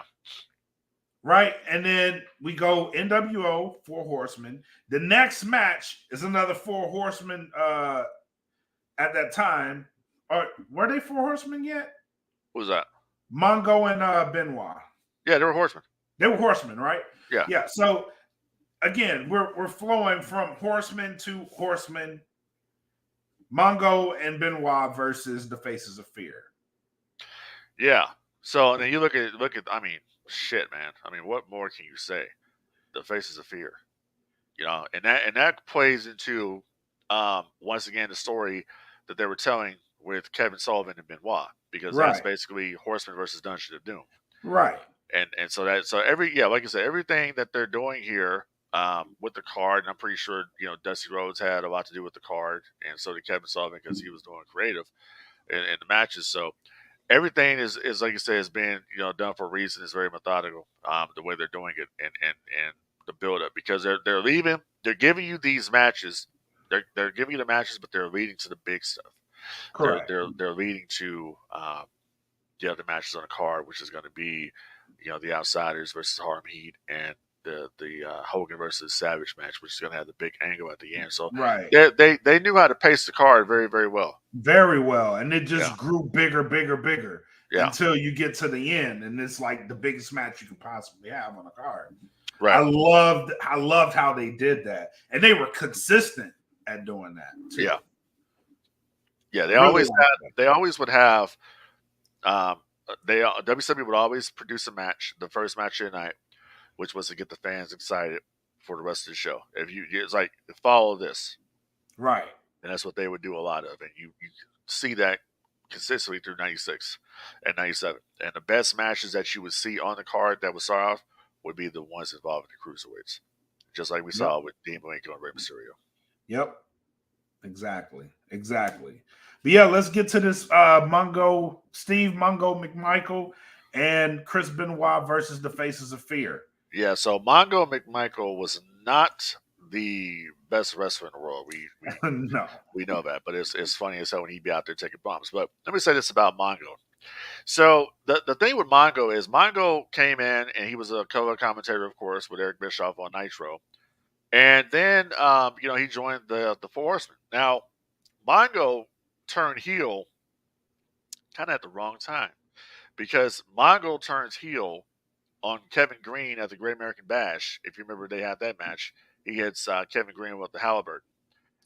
Right? And then we go NWO, Four Horsemen. The next match is another Four Horsemen at that time. Were they Four Horsemen yet? What was that? Mongo and Benoit. Yeah, they were horsemen. They were horsemen, right? Yeah. Yeah. So again, we're flowing from horsemen to horsemen. Mongo and Benoit versus the Faces of Fear. Yeah. So then you look at I mean, shit, man. I mean, what more can you say? The Faces of Fear. And that plays into once again the story that they were telling with Kevin Sullivan and Benoit, because that's basically Horseman versus Dungeon of Doom. Right. And so like I said, everything that they're doing here with the card, and I'm pretty sure Dusty Rhodes had a lot to do with the card, and so did Kevin Sullivan because he was doing creative in the matches. So everything is like you say, has been done for a reason. It's very methodical the way they're doing it, and the build up, because they're giving you these matches. They're giving you the matches, but they're leading to the big stuff. Correct. They're leading to the other matches on the card, which is going to be the Outsiders versus Harlem Heat, and the Hogan versus Savage match, which is going to have the big angle at the end. So they knew how to pace the card very, very well. Very well. And it just grew bigger until you get to the end, and it's like the biggest match you could possibly have on a card. Right. I loved how they did that, and they were consistent at doing that too. Yeah. Yeah, they always would have WCW would always produce a match, the first match of the night, which was to get the fans excited for the rest of the show. It's like, follow this. Right. And that's what they would do a lot of. And you see that consistently through 96 and 97. And the best matches that you would see on the card that would start off would be the ones involving the cruiserweights. Just like we saw with Dean Malenko and Rey Mysterio. Yep. Exactly. But yeah, let's get to this Steve Mongo McMichael and Chris Benoit versus the Faces of Fear. Yeah, so Mongo McMichael was not the best wrestler in the world. No. We know that, but it's funny as hell when he'd be out there taking bumps. But let me say this about Mongo. So the thing with Mongo is Mongo came in and he was a color commentator, of course, with Eric Bischoff on Nitro, and then he joined the Four Horsemen. Now Mongo turned heel kind of at the wrong time because Mongo turns heel on Kevin Green at the Great American Bash. If you remember, they had that match. He hits Kevin Green with the halberd.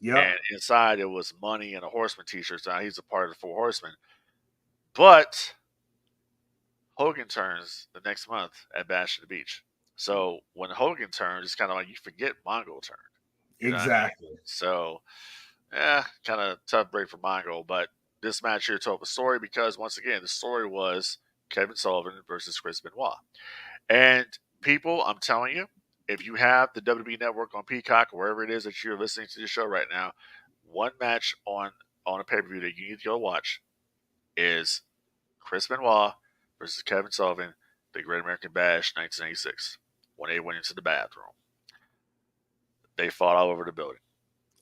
Yep. And inside it was money and a Horseman t-shirt. So now he's a part of the Four Horsemen. But Hogan turns the next month at Bash at the Beach. So when Hogan turns, it's kind of like you forget Mongo turned. Exactly. I mean? So, kind of tough break for Mongo. But this match here told a story because, once again, the story was Kevin Sullivan versus Chris Benoit. And people, I'm telling you, if you have the WWE Network on Peacock or wherever it is that you're listening to the show right now, one match on a pay-per-view that you need to go watch is Chris Benoit versus Kevin Sullivan, the Great American Bash, 1986, when they went into the bathroom. They fought all over the building.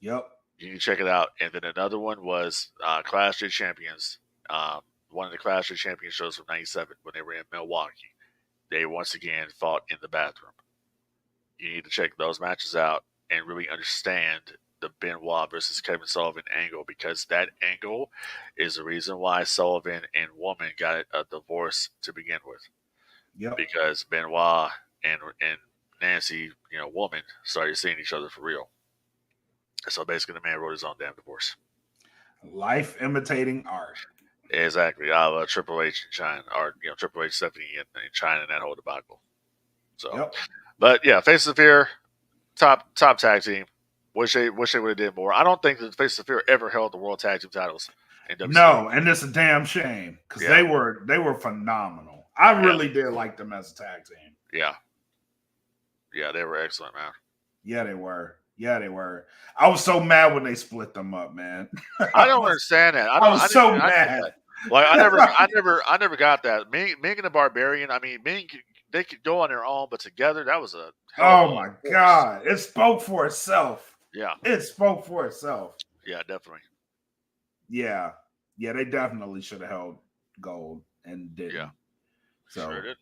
Yep. You can check it out. And then another one was Clash of Champions, one of the Clash of Champions shows from 97 when they were in Milwaukee. They once again fought in the bathroom. You need to check those matches out and really understand the Benoit versus Kevin Sullivan angle, because that angle is the reason why Sullivan and Woman got a divorce to begin with. Yep. Because Benoit and Nancy, Woman, started seeing each other for real. So basically, the man wrote his own damn divorce. Life imitating art. Exactly. Triple H in China, or Triple H Stephanie in China, and that whole debacle. So, yep. But yeah, Faces of Fear, top tag team. Wish they would have did more. I don't think that the Faces of Fear ever held the World Tag Team titles in WWE. No, and it's a damn shame because they were phenomenal. I really did like them as a tag team. Yeah. Yeah, they were excellent, man. Yeah, they were. I was so mad when they split them up, man. I don't understand that. I was so mad. Like I never got that. Ming and the Barbarian. I mean, Ming, they could go on their own, but together that was a. Oh my God! It spoke for itself. Yeah, it spoke for itself. Yeah, definitely. Yeah, they definitely should have held gold and didn't. Yeah, so sure did.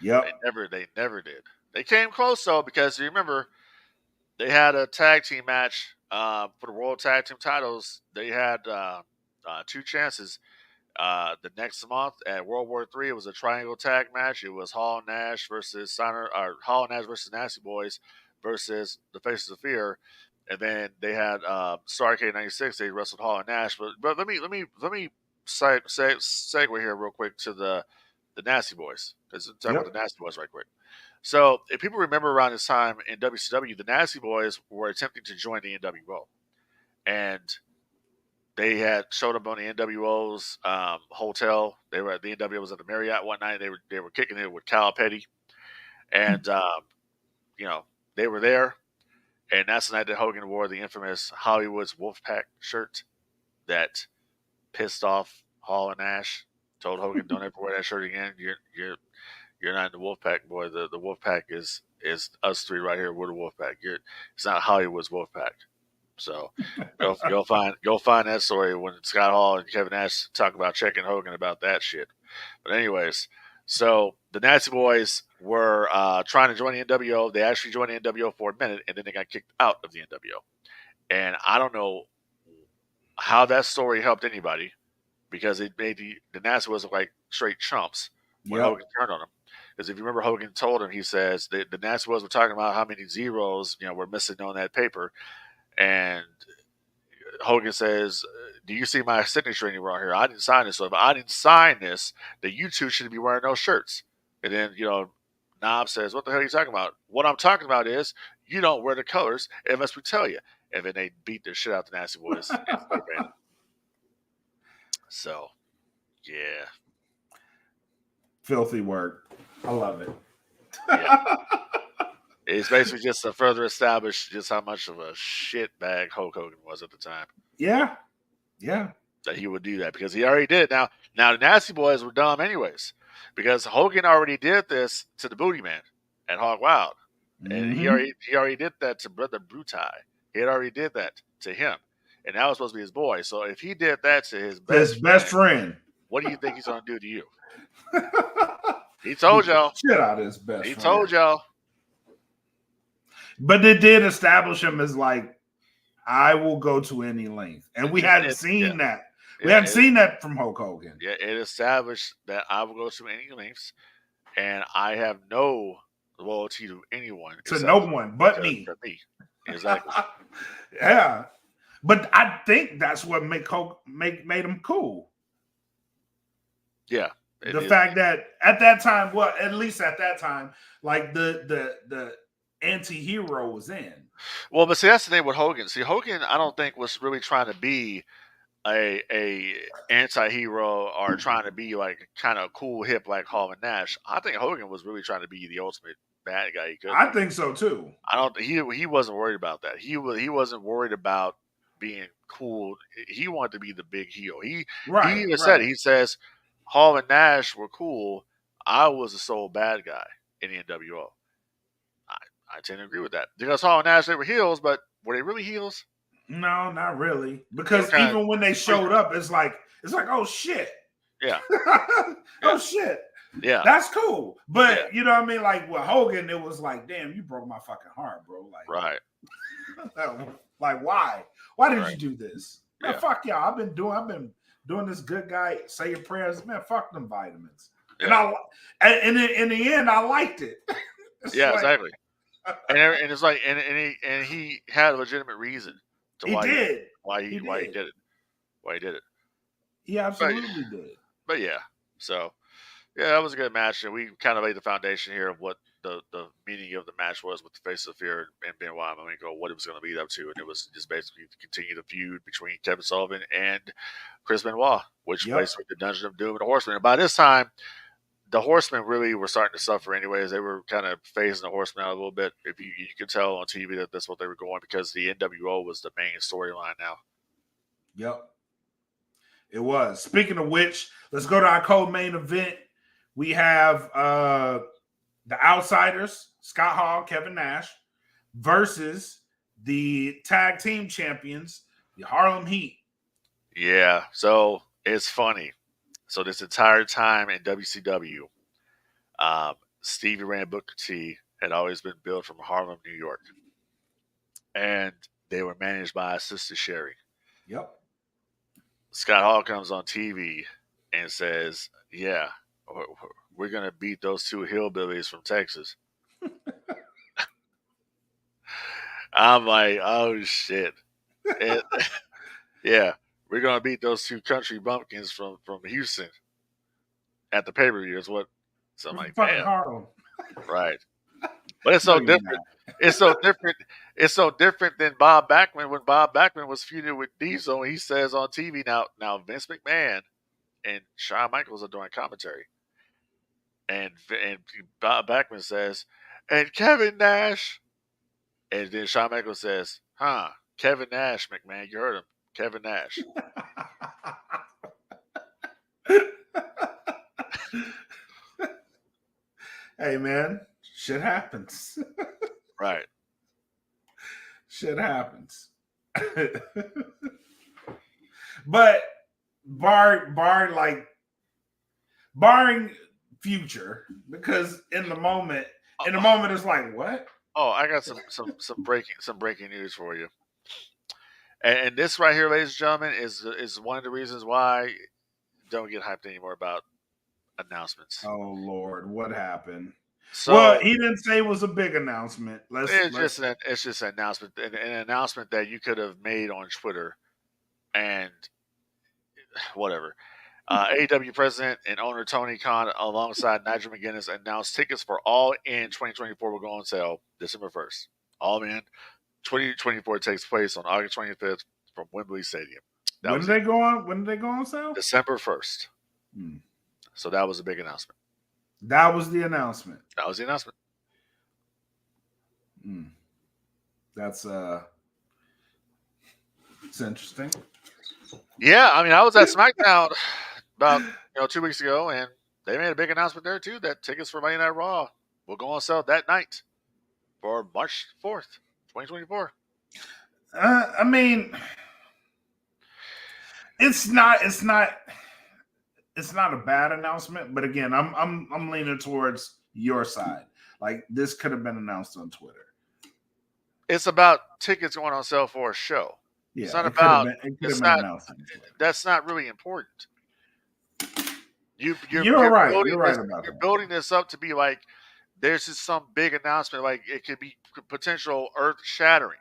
Yep. They never did. They came close though, because you remember they had a tag team match for the World Tag Team titles. They had two chances. The next month at World War III, it was a triangle tag match. It was Hall and Nash versus Hall and Nash versus Nasty Boys versus the Faces of Fear, and then they had Starrcade '96. They wrestled Hall and Nash. But let me segue here real quick to the Nasty Boys, because talk about the Nasty Boys right quick. So if people remember around this time in WCW, the Nasty Boys were attempting to join the NWO, and they had showed up on the NWO's hotel. They were at the NWO was at the Marriott one night. They were kicking it with Cal Petty, and they were there. And that's the night that Hogan wore the infamous Hollywood's Wolfpack shirt that pissed off Hall and Nash. Told Hogan, "Don't ever wear that shirt again. You're not in the Wolfpack, boy. The Wolfpack is us three right here. We're the Wolfpack. It's not Hollywood's Wolfpack." So go find that story when Scott Hall and Kevin Nash talk about checking Hogan about that shit. But anyways, so the Nasty Boys were trying to join the NWO. They actually joined the NWO for a minute, and then they got kicked out of the NWO. And I don't know how that story helped anybody, because it made the Nasty Boys look like straight chumps when Hogan turned on them. Because if you remember, Hogan told him, he says, the Nasty Boys were talking about how many zeros were missing on that paper. And Hogan says, "Do you see my signature anywhere here? I didn't sign this. So if I didn't sign this, then you two shouldn't be wearing those shirts." And then, Knob says, "What the hell are you talking about? What I'm talking about is you don't wear the colors unless we tell you." And then they beat the shit out the Nasty Boys. So, yeah. Filthy work. I love it. Yeah. It's basically just to further establish just how much of a shitbag Hulk Hogan was at the time. Yeah. That he would do that, because he already did. Now the Nasty Boys were dumb anyways. because Hogan already did this to the Booty Man at Hog Wild, and he already did that to Brother Brutai. He had already did that to him, and that was supposed to be his boy. So if he did that to his best friend, what do you think he's going to do to you? He told y'all. Shit out of his best He friend. told y'all. But they did establish him as like, I will go to any length, and we hadn't seen that. We hadn't seen that from Hulk Hogan. Yeah, it established that I will go to any lengths, and I have no loyalty to anyone. To no one but me. Exactly. Yeah. But I think that's what made him cool. Yeah. The fact that at that time, well, at least at that time, like the anti-hero was in. Well, but see, that's the thing with Hogan. See, Hogan, I don't think was really trying to be a anti-hero or trying to be like kind of cool, hip like Hall and Nash. I think Hogan was really trying to be the ultimate bad guy he could. I think so too. He wasn't worried about that. He wasn't worried about being cool. He wanted to be the big heel. He even said it. He says Hall and Nash were cool. I was the sole bad guy in the NWO. I tend to agree with that. Because Hall and Nash, they were heels, but were they really heels? No, not really. Because even when they showed up, it's like, oh shit. Yeah. Oh shit. Yeah. That's cool. But you know what I mean? Like with Hogan, it was like, damn, you broke my fucking heart, bro. Like, right. Like, why? Why did you do this? Man, Yeah. fuck y'all. I've been doing this good guy, say your prayers. Man, fuck them vitamins. Yeah. And in the end, I liked it. Yeah, exactly. And it's like, and he had a legitimate reason to why he did it. He absolutely did. But yeah, so yeah, that was a good match, and we kind of laid the foundation here of what the meaning of the match was with the Face of Fear and Benoit Malenko, what it was going to lead up to, and it was just basically to continue the feud between Kevin Sullivan and Chris Benoit, which basically the Dungeon of Doom and the Horsemen. And by this time, the Horsemen really were starting to suffer anyways. They were kind of phasing the Horsemen out a little bit. If you could tell on TV that that's what they were going, because the NWO was the main storyline now. Yep. It was. Speaking of which, let's go to our co-main event. We have the Outsiders, Scott Hall, Kevin Nash, versus the tag team champions, the Harlem Heat. Yeah, so it's funny. So this entire time in WCW, Stevie Ray and Booker T had always been built from Harlem, New York. And they were managed by Sister Sherry. Yep. Scott Hall comes on TV and says, yeah, we're going to beat those two hillbillies from Texas. I'm like, oh, shit. Yeah, we're going to beat those two country bumpkins from Houston at the pay-per-view is what something like that. Harlem. Right. But it's so different. It's so different. It's so different than Bob Backlund when Bob Backlund was feuding with Diesel. He says on TV now Vince McMahon and Shawn Michaels are doing commentary, and Bob Backlund says, and Kevin Nash, and then Shawn Michaels says, Kevin Nash, McMahon, you heard him, Kevin Nash. Hey man, shit happens. Right. Shit happens. But barring future, because in the moment it's like, what? Oh, I got some breaking news for you. And this right here, ladies and gentlemen, is one of the reasons why I don't get hyped anymore about announcements. Oh Lord, what happened? So, well, he didn't say it was a big announcement. It's just an announcement, an announcement that you could have made on Twitter, and whatever. AEW president and owner Tony Khan, alongside Nigel McGuinness, announced tickets for All In 2024 will go on sale December 1st. All In 2024 takes place on August 25th from Wembley Stadium. When did they go on sale? December 1st. So that was a big announcement. That was the announcement. That's it's interesting. Yeah, I mean, I was at SmackDown about 2 weeks ago, and they made a big announcement there too that tickets for Monday Night Raw will go on sale that night for March 4th, 2024. I mean, it's not a bad announcement, but again, I'm leaning towards your side. Like, this could have been announced on Twitter. It's about tickets going on sale for a show. Yeah, it's not it about. it's not announced on Twitter. That's not really important. You're right. Building You're right this, about you're that. building this up to be like there's just some big announcement, like it could be potential earth shattering,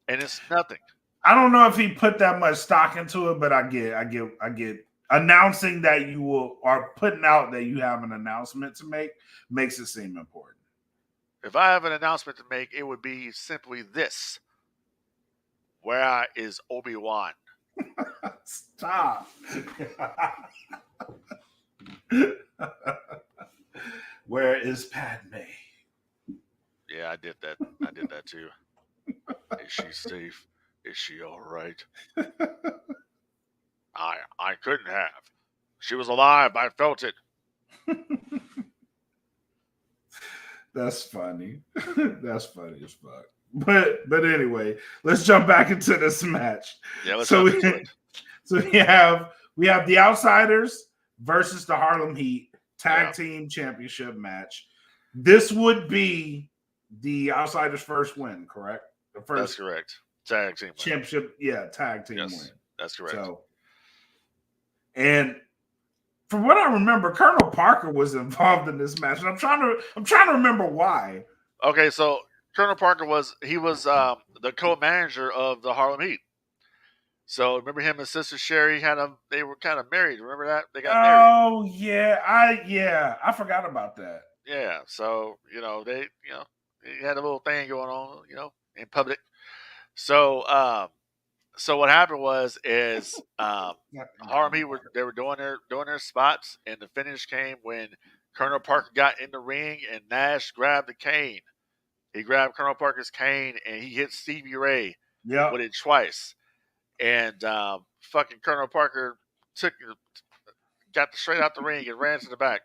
and it's nothing. I don't know if he put that much stock into it, but I get announcing that you will, or putting out that you have an announcement to make, makes it seem important. If I have an announcement to make, it would be simply this: where is Obi-Wan? Stop. Where is Padme? Yeah, I did that. I did that too. Is she safe? Is she all right? I couldn't have. She was alive. I felt it. That's funny. That's funny as fuck. But anyway, let's jump back into this match. Yeah, let's so jump into it. So we have the Outsiders versus the Harlem Heat tag team championship match. This would be the Outsiders' first win, correct? The first That's correct. Tag team championship, tag team win. That's correct. So, and from what I remember, Colonel Parker was involved in this match, and I'm trying to remember why. Okay, so Colonel Parker was the co-manager of the Harlem Heat. So remember him and Sister Sherry they were kind of married. Remember that they got married. Oh yeah, I forgot about that. Yeah, so they had a little thing going on in public. So so what happened was Harlem Heat were doing their spots, and the finish came when Colonel Parker got in the ring and Nash grabbed the cane. He grabbed Colonel Parker's cane and he hit Stevie Ray with it twice. And fucking Colonel Parker got straight out the ring and ran to the back.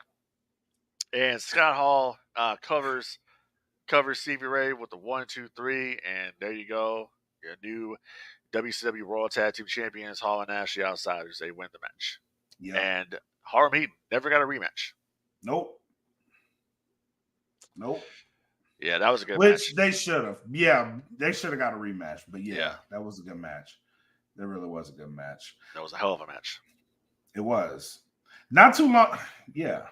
And Scott Hall covers Stevie Ray with the 1, 2, 3, and there you go. Your new WCW Royal Tag Team Champions, Hall and Nash, the Outsiders. They win the match. Yeah. And Harlem Heat never got a rematch. Nope. Yeah, that was a good match. Which they should have. Yeah, they should have got a rematch. But yeah, that was a good match. That really was a good match. That was a hell of a match. It was. Not too long. Yeah.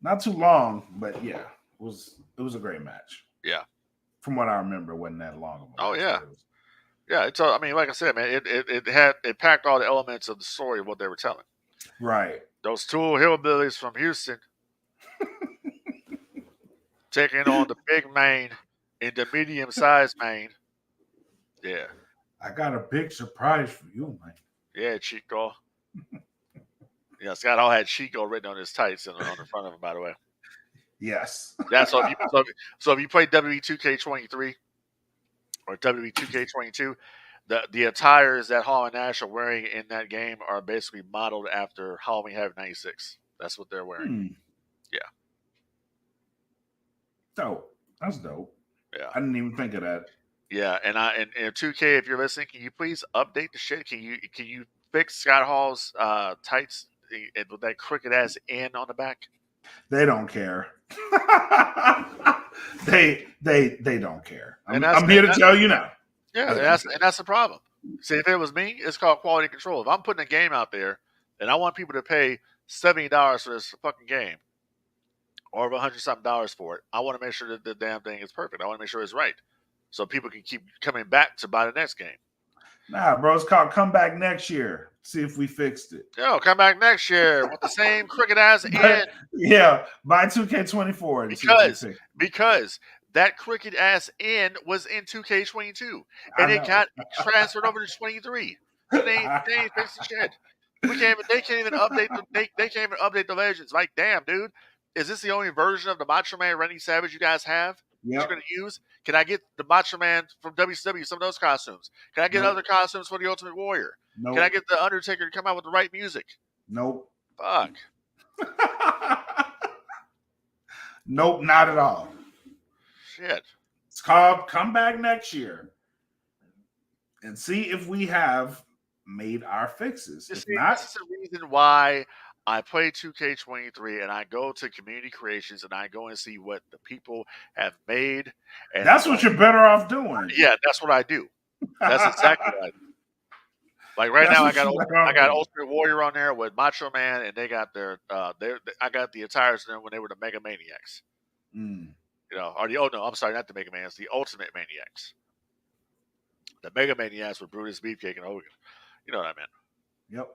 Not too long, but yeah, it was a great match. Yeah. From what I remember, it wasn't that long ago. Oh yeah. Yeah, I mean, like I said, man, it packed all the elements of the story of what they were telling. Right. Those two hillbillies from Houston taking on the big man and the medium-sized man. Yeah. I got a big surprise for you, man. Yeah, Chico. Yeah, Scott Hall had Chico written on his tights and on the front of him, by the way. Yes. Yeah, so if you play WWE 2K23 or WWE 2K22, the attires that Hall and Nash are wearing in that game are basically modeled after Halloween Havoc 96. That's what they're wearing. Yeah. Dope. That's dope. Yeah. I didn't even think of that. Yeah, and 2K, if you're listening, can you please update the shit? Can you fix Scott Hall's tights with that crooked ass N on the back? They don't care. they don't care. I'm here to tell you now. Yeah, and that's the problem. See, if it was me, it's called quality control. If I'm putting a game out there and I want people to pay $70 for this fucking game or $100-something for it, I want to make sure that the damn thing is perfect. I want to make sure it's right, so people can keep coming back to buy the next game. Nah, bro, it's called come back next year. See if we fixed it. Yo, come back next year with the same crooked ass N. Yeah, buy 2K24 because that crooked ass N was in 2K22 and it got transferred over to 23. So they ain't fixed the shit. They can't even update the legends. Like, damn, dude, is this the only version of the Macho Man Randy Savage you guys have? that you're going to use? Can I get the Macho Man from WCW, some of those costumes? Can I get other costumes for the Ultimate Warrior? Nope. Can I get the Undertaker to come out with the right music? Nope. Fuck. Nope, not at all. Shit. It's called Come Back Next Year and see if we have made our fixes. If not, this is the reason why I play 2K23 and I go to community creations and I go and see what the people have made. And that's what you're better off doing. Yeah, that's what I do. That's exactly what I do. Like right now, I got Ultimate Warrior on there with Macho Man, and they got their I got the attires there when they were the Mega Maniacs. Mm. You know, or I'm sorry, not the Mega Maniacs, the Ultimate Maniacs. The Mega Maniacs with Brutus, Beefcake, and Hogan. You know what I meant? Yep,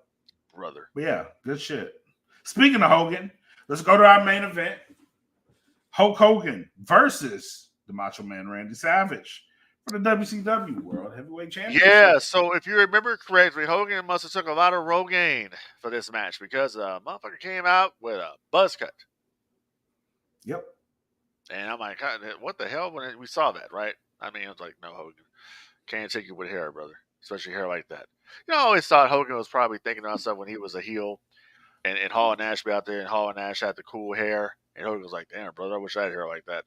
brother. But yeah, good shit. Speaking of Hogan, let's go to our main event: Hulk Hogan versus the Macho Man Randy Savage for the WCW World Heavyweight Championship. Yeah, so if you remember correctly, Hogan must have took a lot of Rogaine for this match because a motherfucker came out with a buzz cut. Yep. And I'm like, what the hell? When we saw that, right? I mean, I was like, no, Hogan, can't take you with hair, brother, especially hair like that. You know, I always thought Hogan was probably thinking to himself when he was a heel, and Hall and Nash be out there, and Hall and Nash had the cool hair, and Hogan was like, damn, brother, I wish I had hair like that.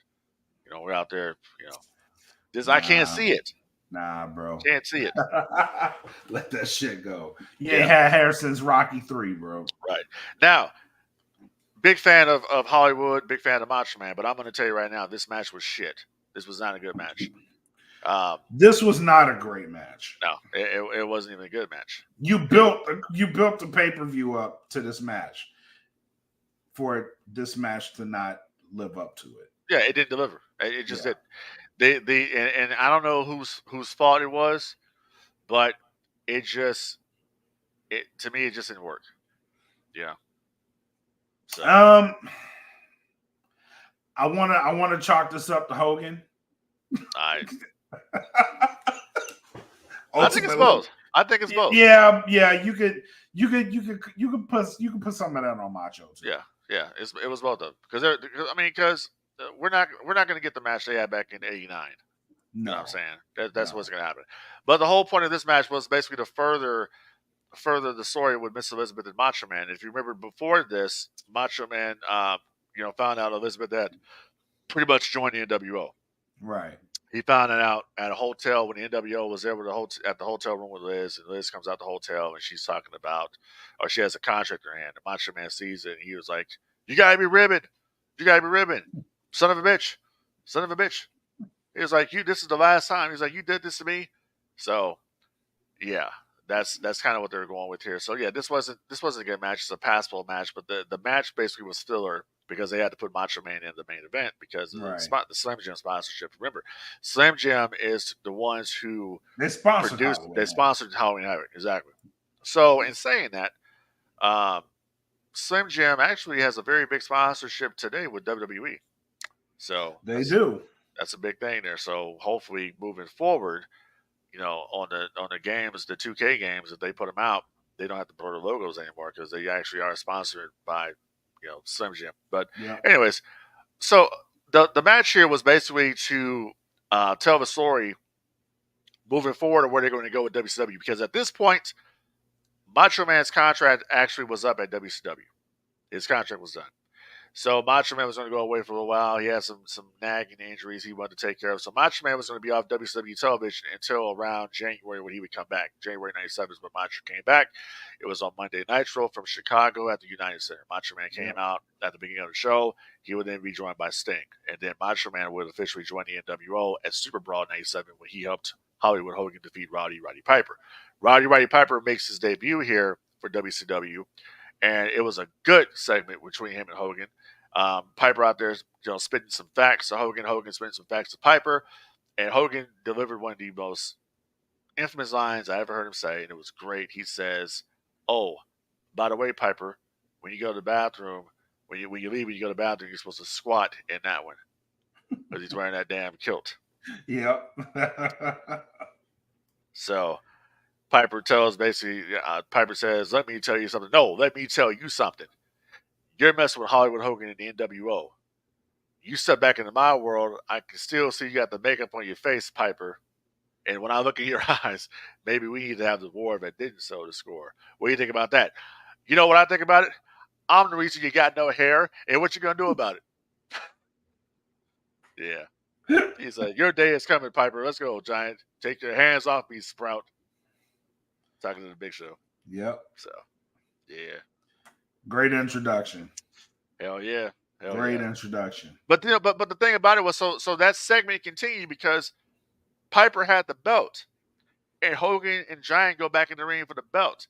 You know, we're out there, you know. I can't see it. Nah, bro. Can't see it. Let that shit go. You ain't had hair since Rocky 3, bro. Right. Now, big fan of Hollywood, big fan of Macho Man, but I'm going to tell you right now, this match was shit. This was not a good match. This was not a great match. No, it wasn't even a good match. You built the pay-per-view up to this match for this match to not live up to it. Yeah, it didn't deliver. It just did. And I don't know whose fault it was, but to me it just didn't work. Yeah. So I wanna chalk this up to Hogan. I think it's both. I think it's both. Yeah. You could put some of that on Macho too. Yeah. It was both of them because we're not going to get the match they had back in '89. No. You know what I'm saying? That's what's going to happen. But the whole point of this match was basically to further the story with Miss Elizabeth and Macho Man. If you remember before this, Macho Man, found out Elizabeth had pretty much joined the NWO. Right. He found it out at a hotel when the NWO was there at the hotel room with Liz, and Liz comes out the hotel and she's talking about, or she has a contract in her hand. The Macho Man sees it and he was like, "You gotta be ribbing. You gotta be ribbing. Son of a bitch. Son of a bitch." He was like, this is the last time. He's like, "You did this to me." So yeah, that's kind of what they're going with here. So yeah, this wasn't a good match. It's a passable match, but the match basically was filler because they had to put Macho Man in the main event because of the Slim Jim sponsorship. Remember, Slim Jim is the ones who sponsored Halloween Havoc. Exactly. So in saying that, Slim Jim actually has a very big sponsorship today with WWE. So they do. That's a big thing there. So hopefully moving forward, on the games, the 2K games, if they put them out, they don't have to blur the logos anymore because they actually are sponsored by, Slim Jim. But anyways, so the match here was basically to tell the story moving forward of where they're going to go with WCW because at this point, Macho Man's contract actually was up at WCW. His contract was done. So Macho Man was going to go away for a little while. He had some nagging injuries he wanted to take care of. So Macho Man was going to be off WCW television until around January when he would come back. January 97 is when Macho came back. It was on Monday Nitro from Chicago at the United Center. Macho Man came out at the beginning of the show. He would then be joined by Sting. And then Macho Man would officially join the NWO at Super Brawl 97 when he helped Hollywood Hogan defeat Roddy Piper. Roddy Piper makes his debut here for WCW. And it was a good segment between him and Hogan. Piper out there, spitting some facts to Hogan. Hogan spitting some facts to Piper. And Hogan delivered one of the most infamous lines I ever heard him say. And it was great. He says, "Oh, by the way, Piper, when you go to the bathroom, when you leave, when you go to the bathroom, you're supposed to squat in that one." Because he's wearing that damn kilt. Yep. So Piper says, "Let me tell you something." No, let me tell you something. You're messing with Hollywood Hogan and the NWO. you step back into my world, I can still see you got the makeup on your face, Piper. And when I look in your eyes, maybe we need to have the war that didn't sow the score. What do you think about that? You know what I think about it? I'm the reason you got no hair, and what you gonna do about it? Yeah. He's like, your day is coming, Piper. Let's go, Giant. Take your hands off me, Sprout. Talking to the Big Show. Yep. So, yeah. Great introduction. Hell yeah. Great introduction. But but the thing about it was so that segment continued because Piper had the belt, and Hogan and Giant go back in the ring for the belt.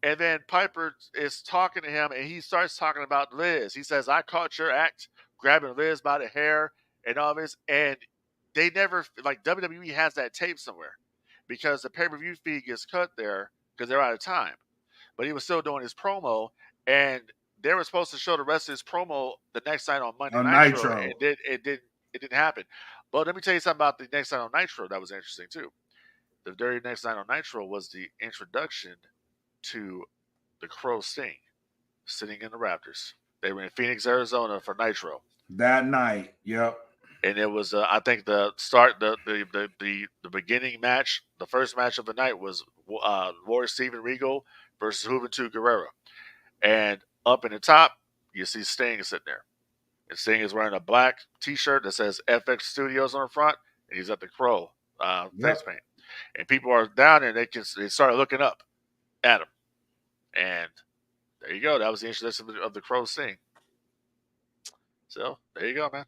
And then Piper is talking to him, and he starts talking about Liz. He says, I caught your act, grabbing Liz by the hair and all this. And they never, like WWE has that tape somewhere because the pay-per-view feed gets cut there because they're out of time. But he was still doing his promo, and they were supposed to show the rest of his promo the next night on Monday Nitro. And it didn't happen. But let me tell you something about the next night on Nitro that was interesting too. The very next night on Nitro was the introduction to the Crow Sting sitting in the Raptors. They were in Phoenix, Arizona for Nitro that night. Yep. And it was, I think, the start, the beginning match, the first match of the night was Warrior Steven Regal versus Juventud Guerrera. And up in the top, you see Sting sitting there. And Sting is wearing a black T-shirt that says FX Studios on the front, and he's at the Crow face paint. And people are down there, and they started looking up at him. And there you go. That was the introduction of the Crow Sting. So there you go, man.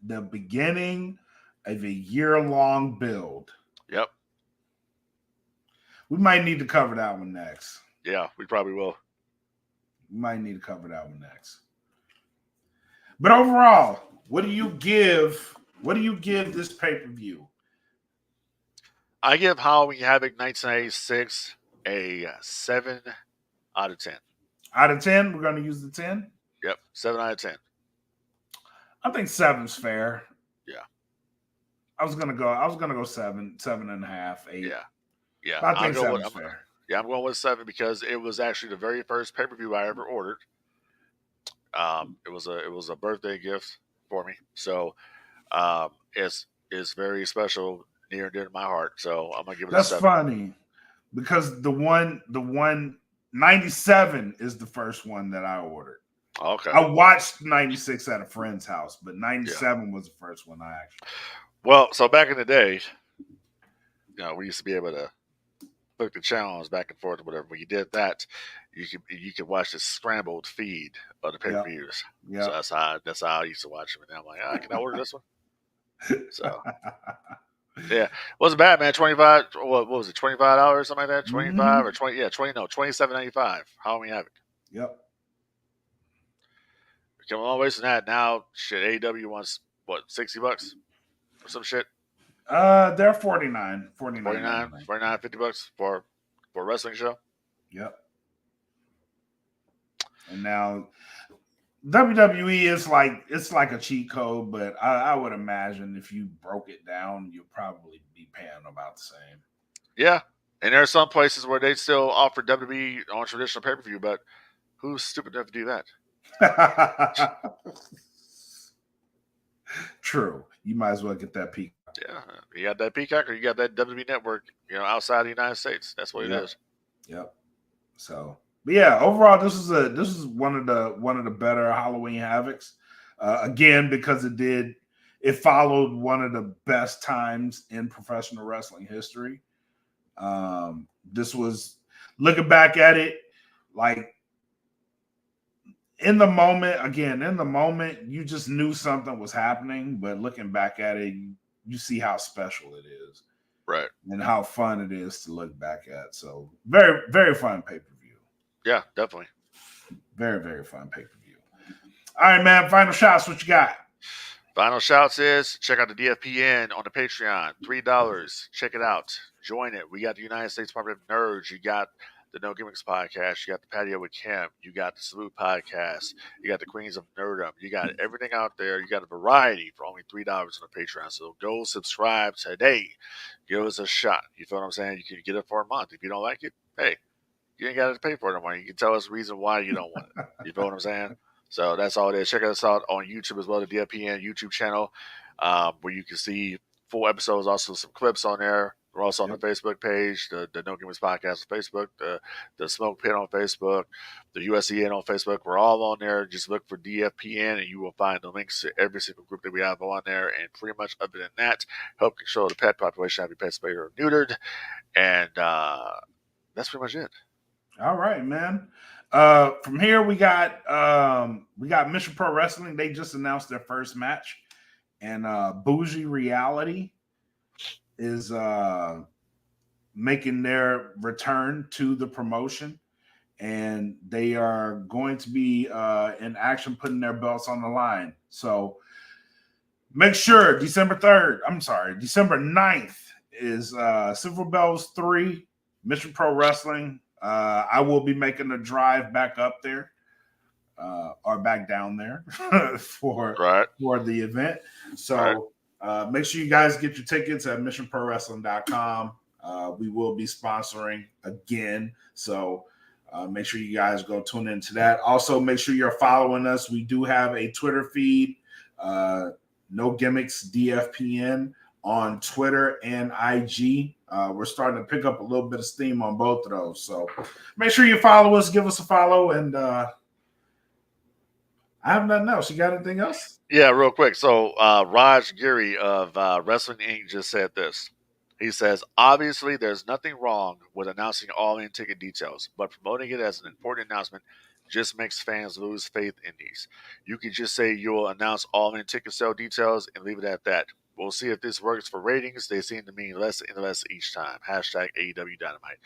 The beginning of a year-long build. Yep. We might need to cover that one next. Yeah, we probably will. We might need to cover that one next. But overall, what do you give this pay-per-view? I give Halloween Havoc 1986 a 7 out of 10. Out of 10? We're going to use the 10? Yep, 7 out of 10. I think 7's fair. Yeah. I was gonna go 7, 7.5, 8. Yeah. I think 7's fair. Yeah, I'm going with 7 because it was actually the very first pay-per-view I ever ordered. It was a birthday gift for me, so it's very special, near and dear to my heart. So I'm gonna give it. That's a 7. Funny because the one 97 is the first one that I ordered. Okay. I watched 96 at a friend's house, but 97 was the first one I actually. Well, so back in the day, we used to be able to flick the channels back and forth or whatever. When you did that, you could watch the scrambled feed of the pay-per-views. Yeah. So that's how I used to watch them. And I'm like, can I order this one? So yeah, wasn't bad, man. 25. What was it? $25, something like that. 25 or 20? Yeah, 20. No, $27.95. Halloween Havoc. Yep. Coming a long ways from that. Now, shit, AEW wants what, $60 or some shit. They're 49, 50 bucks for a wrestling show. Yep. And now WWE is like a cheat code, but I would imagine if you broke it down, you'll probably be paying about the same. Yeah, and there are some places where they still offer WWE on traditional pay-per-view, but who's stupid enough to do that? True. You might as well get that Peacock. Yeah, you got that Peacock or you got that WWE network, outside the United States. That's what it is. Yep. So, but yeah, overall, this is one of the better Halloween Havocs. Again, because it followed one of the best times in professional wrestling history. This was, looking back at it, like, in the moment, you just knew something was happening, but looking back at it, you see how special it is. Right. And how fun it is to look back at. So very, very fun pay-per-view. Yeah, definitely. Very, very fun pay-per-view. All right, man. Final shots. What you got? Final shouts is check out the DFPN on the Patreon. $3. Check it out. Join it. We got the United States Department of Nerds. You got the No Gimmicks podcast. You got the Patio with Kim. You got the Salute podcast. You got the Queens of Nerdum. You got everything out there. You got a variety for only $3 on the Patreon. So go subscribe today. Give us a shot. You feel what I'm saying? You can get it for a month. If you don't like it, hey, you ain't got to pay for it no more. You can tell us the reason why you don't want it. You feel what I'm saying? So that's all it is. Check us out on YouTube as well, the DFPN YouTube channel, where you can see full episodes, also some clips on there. We're also on the Facebook page, the No Gimmicks Podcast on Facebook, the Smoke Pit on Facebook, the USEN on Facebook. We're all on there. Just look for DFPN, and you will find the links to every single group that we have on there. And pretty much other than that, help control the pet population, have your pets spayed or neutered. And that's pretty much it. All right, man. From here, we got Mission Pro Wrestling. They just announced their first match, and Bougie Reality is making their return to the promotion, and they are going to be in action, putting their belts on the line. So make sure December 9th is Silver Bells 3, Mission Pro Wrestling. I will be making a drive back up there or back down there for the event. So make sure you guys get your tickets at missionprowrestling.com. We will be sponsoring again. So make sure you guys go tune into that. Also, make sure you're following us. We do have a Twitter feed, No Gimmicks DFPN on Twitter and IG. We're starting to pick up a little bit of steam on both of those. So make sure you follow us, give us a follow, and I have nothing else. You got anything else? Yeah, real quick. So Raj Giri of Wrestling Inc. just said this. He says, obviously, there's nothing wrong with announcing all-in ticket details, but promoting it as an important announcement just makes fans lose faith in these. You can just say you'll announce all-in ticket sale details and leave it at that. We'll see if this works for ratings. They seem to mean less and less each time. Hashtag AEW Dynamite.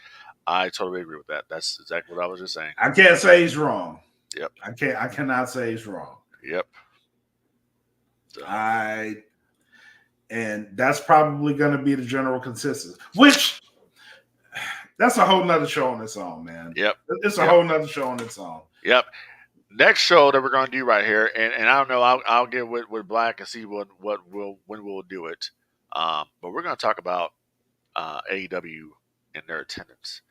I totally agree with that. That's exactly what I was just saying. I can't say he's wrong. Yep. I cannot say he's wrong. Yep. So. And that's probably going to be the general consensus, which that's a whole nother show on its own, man. Yep. It's a whole nother show on its own. Yep. Next show that we're going to do right here, and I don't know, I'll get with Blak and see when we'll do it. But we're going to talk about AEW and their attendance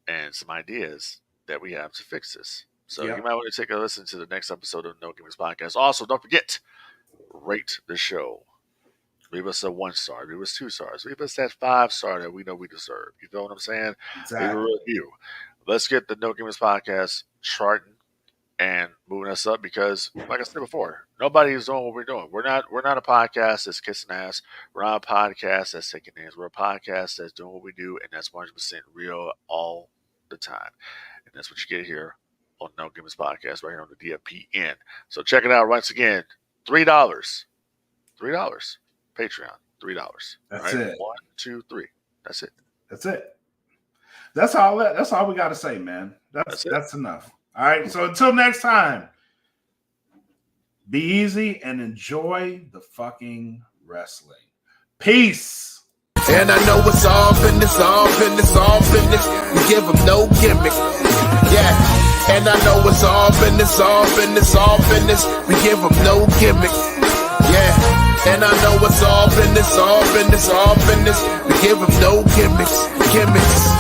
and some ideas that we have to fix this. So you might want to take a listen to the next episode of No Gimmicks Podcast. Also, don't forget, rate the show. Leave us a 1-star. Leave us 2 stars. Leave us that 5-star that we know we deserve. You know what I'm saying? Exactly. Leave a review. Let's get the No Gimmicks Podcast charting and moving us up, because, like I said before, nobody is doing what we're doing. We're not a podcast that's kissing ass. We're not a podcast that's taking names. We're a podcast that's doing what we do, and that's 100% real all the time. And that's what you get here on No Gimmicks Podcast right here on the DFPN. So check it out once again. $3. $3. Patreon. $3. That's it. 1, 2, 3. That's it. That's it. That's all we got to say, man. That's enough. All right. So until next time, be easy and enjoy the fucking wrestling. Peace. And I know it's all business, all business, all business. We give them no gimmick. Yeah. And I know it's all business, all business, all business. We give them no gimmick. Yeah. And I know it's all business, all business, all business. We give them no gimmicks, gimmicks.